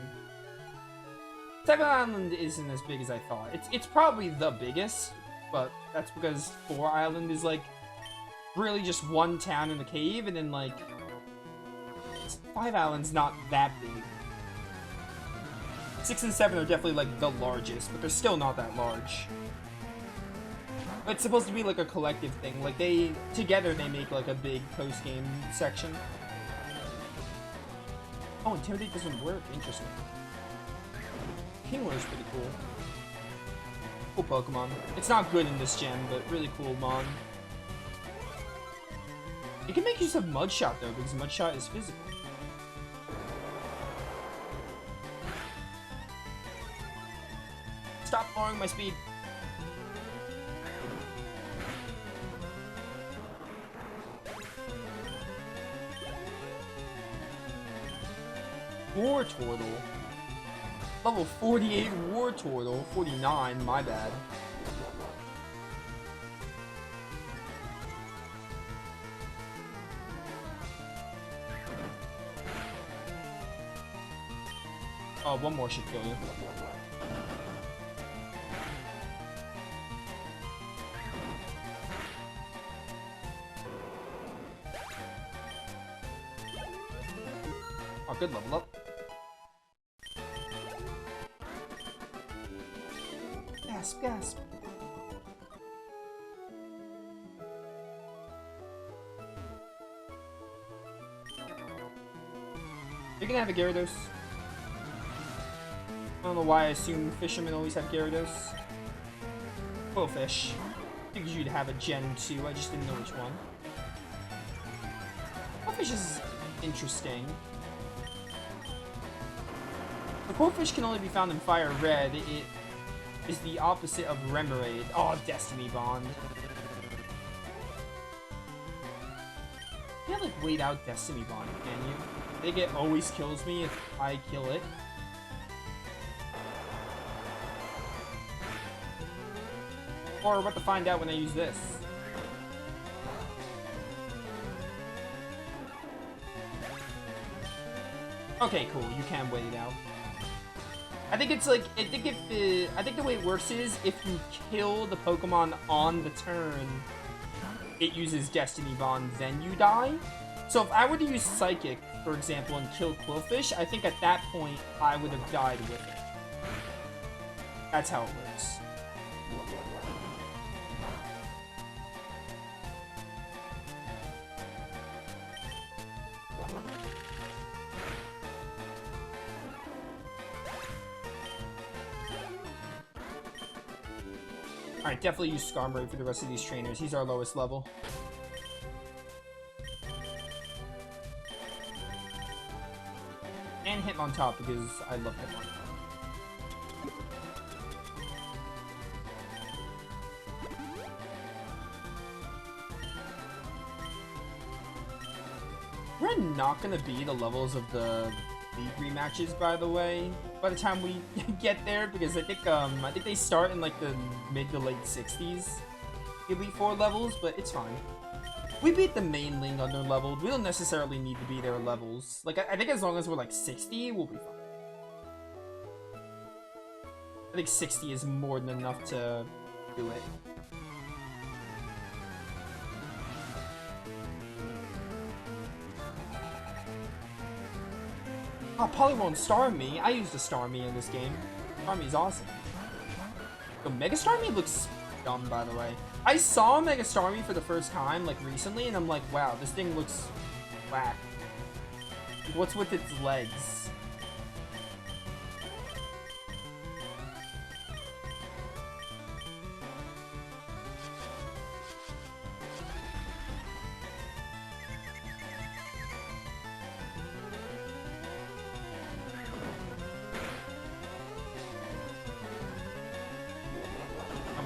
A: 7 Island isn't as big as I thought. It's probably the biggest, but that's because 4 Island is like really just one town in the cave, and then, like, 5 islands not that big. 6 and 7 are definitely, like, the largest, but they're still not that large. But it's supposed to be, like, a collective thing. Like, together they make, like, a big post-game section. Oh, Intimidate doesn't work. Interesting. Kingler's pretty cool. Cool Pokemon. It's not good in this gen, but really cool mon. It can make use of Mudshot, though, because Mudshot is physical. Stop lowering my speed. War Turtle. Level 48 War Turtle. 49, my bad. Oh, one more should kill you. Oh, good level up. Gasp, gasp. You're gonna have a Gyarados. I don't know why I assume fishermen always have Gyarados. Quillfish. Figured you'd have a Gen 2, I just didn't know which one. Quillfish is interesting. The Quillfish can only be found in Fire Red. It is the opposite of Remoraid. Oh, Destiny Bond. You can't, like, wait out Destiny Bond, can you? I think it always kills me if I kill it. Or we're about to find out when I use this. Okay, cool. You can wait it out. I think it's like, I think the way it works is if you kill the Pokemon on the turn, it uses Destiny Bond, then you die. So if I were to use Psychic, for example, and kill Quillfish, I think at that point I would have died with it. That's how it works. Alright, definitely use Skarmory for the rest of these trainers. He's our lowest level. And Hitmontop because I love Hitmontop. We're not gonna be the levels of the Leafgreen matches, by the way, by the time we get there, because I think they start in like the mid to late 60s, Elite Four levels, but it's fine. We beat the main link under leveled. We don't necessarily need to be their levels. Like I think as long as we're like 60, we'll be fine. I think 60 is more than enough to do it. Oh, Polly won't Starmie. I used a Starmie in this game. Starmie's awesome. The Mega Starmie looks dumb, by the way. I saw Mega Starmie for the first time, like, recently, and I'm like, wow, this thing looks whack. What's with its legs?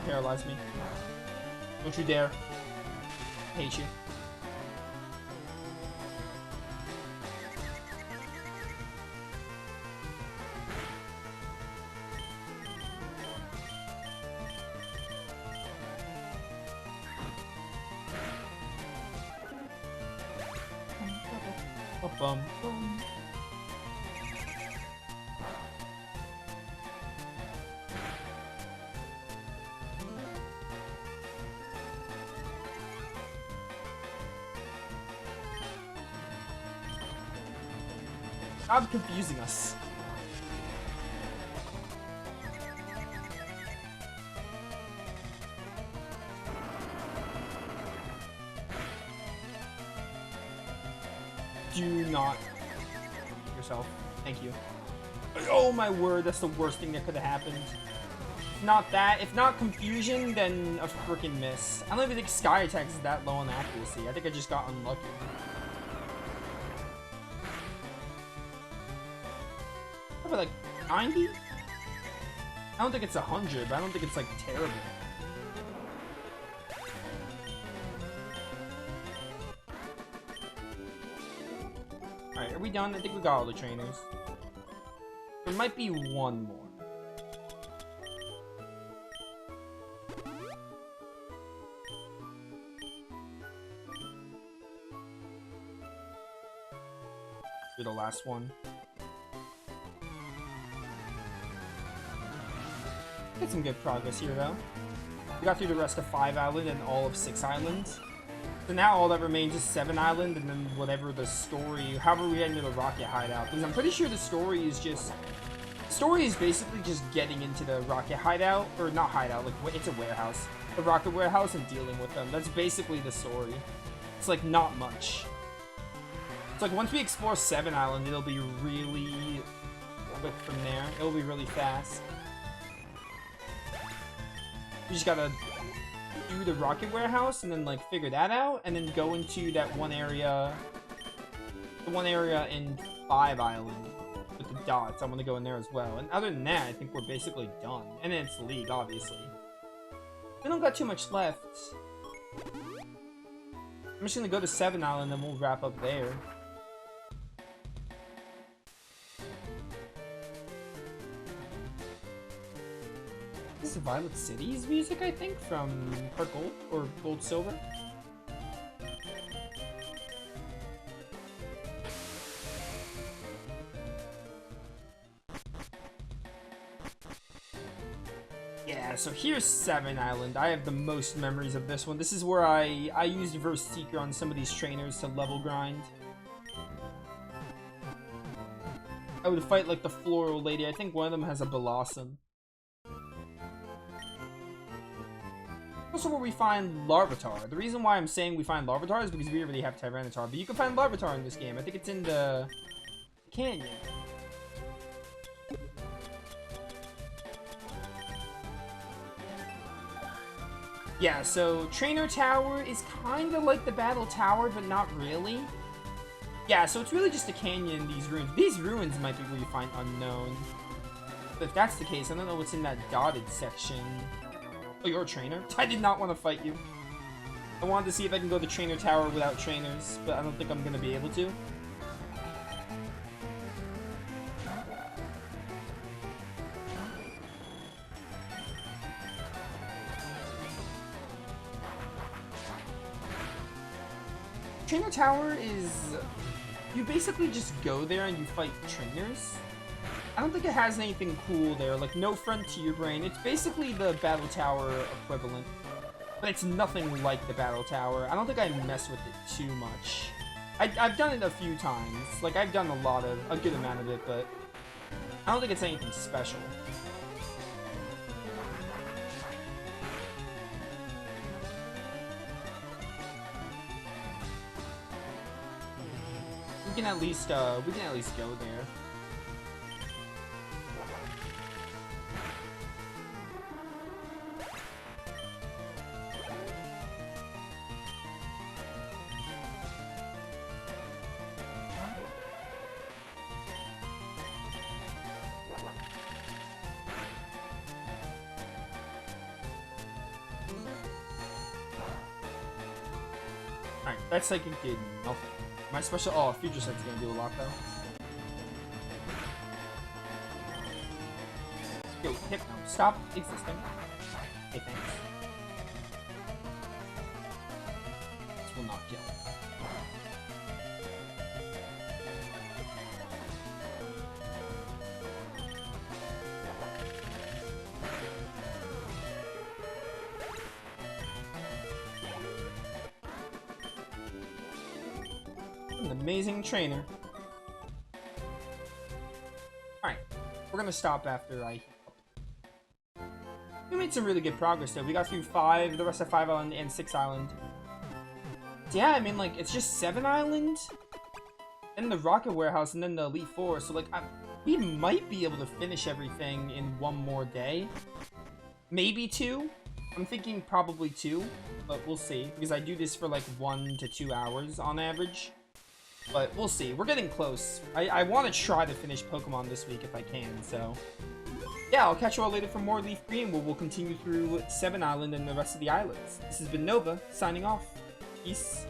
A: Paralyze me. Don't you dare. I hate you. Bum, bum. Stop confusing us. Do not yourself. Thank you. Oh my word, that's the worst thing that could have happened. If not that, if not confusion, then a freaking miss. I don't even think Sky Attacks is that low on accuracy. I think I just got unlucky. Probably like 90? I don't think it's 100, but I don't think it's like terrible. Alright, are we done? I think we got all the trainers. There might be one more. Do the last one. Get some good progress here, though. We got through the rest of 5 Island and all of 6 Islands. So now all that remains is 7 Island and then whatever the story, however we get into the Rocket Hideout. Because I'm pretty sure the story is just... The story is basically just getting into the Rocket Hideout, or not Hideout, like, it's a warehouse. The Rocket Warehouse and dealing with them. That's basically the story. It's like, not much. It's like, once we explore 7 Island, it'll be really quick from there. It'll be really fast. We just gotta do the Rocket Warehouse and then, like, figure that out, and then go into that one area, the one area in 5 Island with the dots. I'm gonna go in there as well. And other than that, I think we're basically done. And then it's League, obviously. We don't got too much left. I'm just gonna go to 7 Island and we'll wrap up there. This is Violet City's music, I think, from Heart Gold or Gold Silver. Yeah, so here's 7 Island. I have the most memories of this one. This is where I used Verse Seeker on some of these trainers to level grind. I would fight like the Floral Lady. I think one of them has a Blossom. Also where we find Larvitar. The reason why I'm saying we find Larvitar is because we already have Tyranitar, but you can find Larvitar in this game. I think it's in the canyon. Yeah, so Trainer Tower is kind of like the Battle Tower, but not really. Yeah, so it's really just a canyon, these ruins. These ruins might be where you find Unknown. But if that's the case, I don't know what's in that dotted section. Oh, you're a trainer? I did not want to fight you. I wanted to see if I can go to Trainer Tower without trainers, but I don't think I'm going to be able to. Trainer Tower is... You basically just go there and you fight trainers. I don't think it has anything cool there, like no Frontier Brain. It's basically the Battle Tower equivalent, but it's nothing like the Battle Tower. I don't think I mess with it too much. I've done it a few times. Like, I've done a good amount of it, but I don't think it's anything special. We can at least go there. Alright, that psychic did nothing. My special... Oh, Future Sight's gonna do a lot, though. Yo, Hypno, stop existing. Hey, thanks. This will not kill. An amazing trainer. we're gonna stop after I... We made some really good progress, though. We got through 5, the rest of 5 Island and 6 Island. Yeah, I mean, like, it's just 7 Island, and the Rocket Warehouse, and then the Elite Four. So, like, we might be able to finish everything in 1 more day. Maybe 2. I'm thinking probably 2, but we'll see. Because I do this for, like, 1 to 2 hours on average. But we'll see. We're getting close. I want to try to finish Pokemon this week if I can, so... Yeah, I'll catch you all later for more Leafgreen, where we'll continue through 7 Island and the rest of the islands. This has been Nova, signing off. Peace.